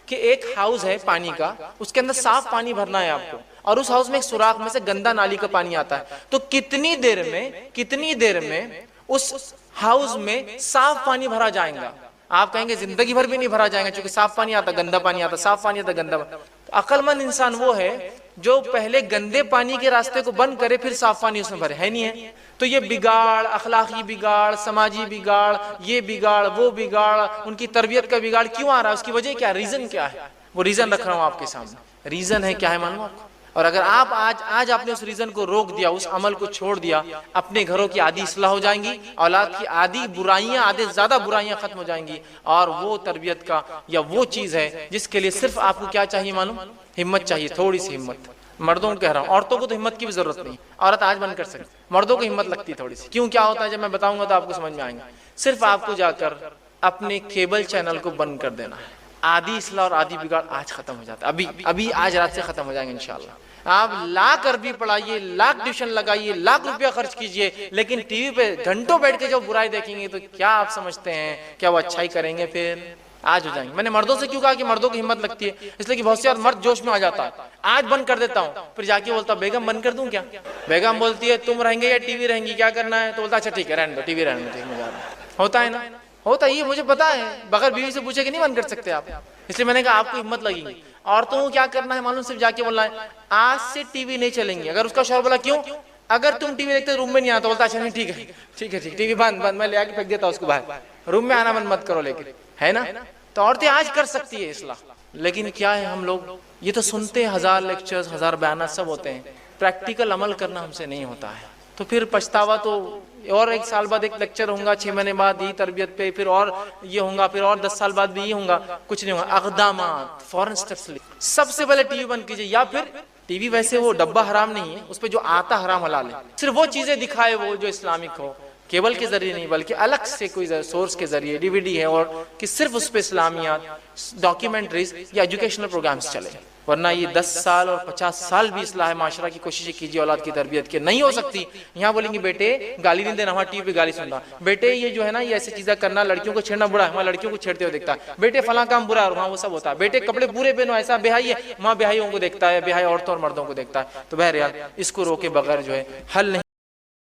کہ ایک ہاؤس ہے پانی کا, اس کے اندر صاف پانی بھرنا ہے آپ کو, اور اس ہاؤس میں ایک سوراخ میں سے گندا نالی کا پانی آتا ہے, تو کتنی دیر میں اس ہاؤس میں صاف پانی بھرا جائے گا؟ آپ کہیں گے زندگی بھر بھی نہیں بھرا جائے گا, چونکہ صاف پانی آتا, گندا پانی آتا, صاف پانی آتا, گندا. عقل مند انسان وہ ہے جو پہلے گندے پانی کے راستے کو بند کرے پھر صاف پانی اس میں بھرے. ہے نہیں ہے؟ تو یہ بگاڑ, اخلاقی بگاڑ, سماجی بگاڑ, یہ بگاڑ, وہ بگاڑ, ان کی تربیت کا بگاڑ کیوں آ رہا ہے؟ اس کی وجہ کیا, ریزن کیا ہے؟ وہ ریزن رکھ رہا ہوں آپ کے سامنے. ریزن ہے کیا ہے معلوم آپ کو؟ اور اگر آپ آج آپ نے اس ریزن کو روک دیا, اس عمل کو چھوڑ دیا, اپنے گھروں کی عادی اصلاح ہو جائیں گی, اولاد کی عادی برائیاں, عادی زیادہ برائیاں ختم ہو جائیں گی. اور وہ تربیت کا یا وہ چیز ہے جس کے لیے صرف آپ کو کیا چاہیے معلوم؟ ہمت چاہیے, تھوڑی سی ہمت. مردوں کو کہہ رہا ہوں, عورتوں کو تو ہمت کی بھی ضرورت نہیں, عورت آج بند کر سکتی, مردوں کو ہمت لگتی تھوڑی سی. کیوں, کیا ہوتا ہے؟ جب میں بتاؤں گا تو آپ کو سمجھ میں آئیں گا. صرف آپ کو جا کر اپنے کیبل چینل کو بند کر دینا ہے. عادی اصلاح اور عادی بگاڑ آج ختم ہو جاتا ہے, ابھی آج رات سے ختم ہو جائیں گے انشاءاللہ. آپ لاکھ عربی پڑھائیے, لاکھ ٹیوشن لگائیے, لاکھ روپیہ خرچ کیجئے, لیکن ٹی وی پہ گھنٹوں بیٹھ کے جب برائی دیکھیں گے تو کیا آپ سمجھتے ہیں کیا وہ اچھائی کریں گے؟ پھر آج ہو جائیں گے. میں نے مردوں سے کیوں کہا کہ مردوں کی ہمت لگتی ہے؟ اس لیے کہ بہت سے مرد جوش میں آ جاتا ہے, آج بند کر دیتا ہوں, پھر جا کے بولتا بیگم بند کر دوں کیا؟ بیگم بولتی ہے تم رہیں گے یا ٹی وی رہیں گی, کیا کرنا ہے؟ تو بولتا اچھا ٹھیک ہے رہنے دو, ٹی وی رہنے دو, ٹھیک ہے. ہوتا ہے نا, ہوتا ہے, یہ مجھے پتا ہے. بغیر بیوی سے پوچھے کہ نہیں بند کر سکتے آپ, اس لیے میں نے کہا آپ کو ہمت لگے گی. عورتوں کو کیا کرنا ہے معلوم؟ صرف جا کے بولنا ہے آج سے ٹی وی نہیں چلیں گی. اگر اس کا شوہر بولا کیوں, اگر تم ٹی وی دیکھتے روم میں نہیں آتا, بولتا اچھا نہیں ٹھیک ہے ٹھیک ہے, ٹی وی بند, میں لے آ کے پھینک دیتا اس کو باہر, روم میں آنا بند مت کرو. لیکن ہے نا, تو عورتیں آج کر سکتی ہے اصلاح. لیکن کیا ہے, ہم لوگ یہ تو سنتے ہیں, 1000 لیکچرز, 1000 بیانات سب ہوتے ہیں, پریکٹیکل عمل کرنا ہم سے نہیں ہوتا ہے. تو پھر پچھتاوا تو, اور 1 سال بعد ایک لیکچر ہوگا, 6 مہینے بعد یہ تربیت پہ, پھر اور یہ ہوگا, پھر اور 10 سال بعد بھی یہ ہوگا, کچھ نہیں ہوگا. اقدامات, فوراً سٹیپس لے. سب سے پہلے ٹی وی بند کیجئے, یا پھر ٹی وی ویسے وہ ڈبہ حرام نہیں ہے, اس پہ جو آتا حرام حلال ہے. صرف وہ چیزیں دکھائے وہ جو اسلامک ہو, کیبل کے ذریعے نہیں بلکہ الگ سے کوئی سورس کے ذریعے ڈی وی ڈی ہے اور کہ صرف اس پہ اسلامیات ڈاکیومنٹریز یا ایجوکیشنل پروگرامز چلے، ورنہ یہ 10 سال اور 50 سال بھی اصلاح معاشرہ کی کوششیں کیجیے اولاد کی تربیت کے، نہیں ہو سکتی۔ یہاں بولیں گے بیٹے گالی نہیں دینا، وہاں ٹی وی پہ گالی سننا، بیٹے یہ جو ہے نا یہ ایسی چیزیں کرنا، لڑکیوں کو چھیڑنا برا ہے، وہاں لڑکیوں کو چھیڑتے ہوئے دیکھتا ہے، بیٹے فلاں کام برا ہے اور وہاں وہ سب ہوتا ہے، بیٹے کپڑے پورے پہنو ایسا بہائی ہے، وہاں بہائیوں کو دیکھتا ہے، بہائی عورتوں اور مردوں کو دیکھتا ہے۔ تو بہرحال اس کو روکے بغیر جو ہے حل نہیں۔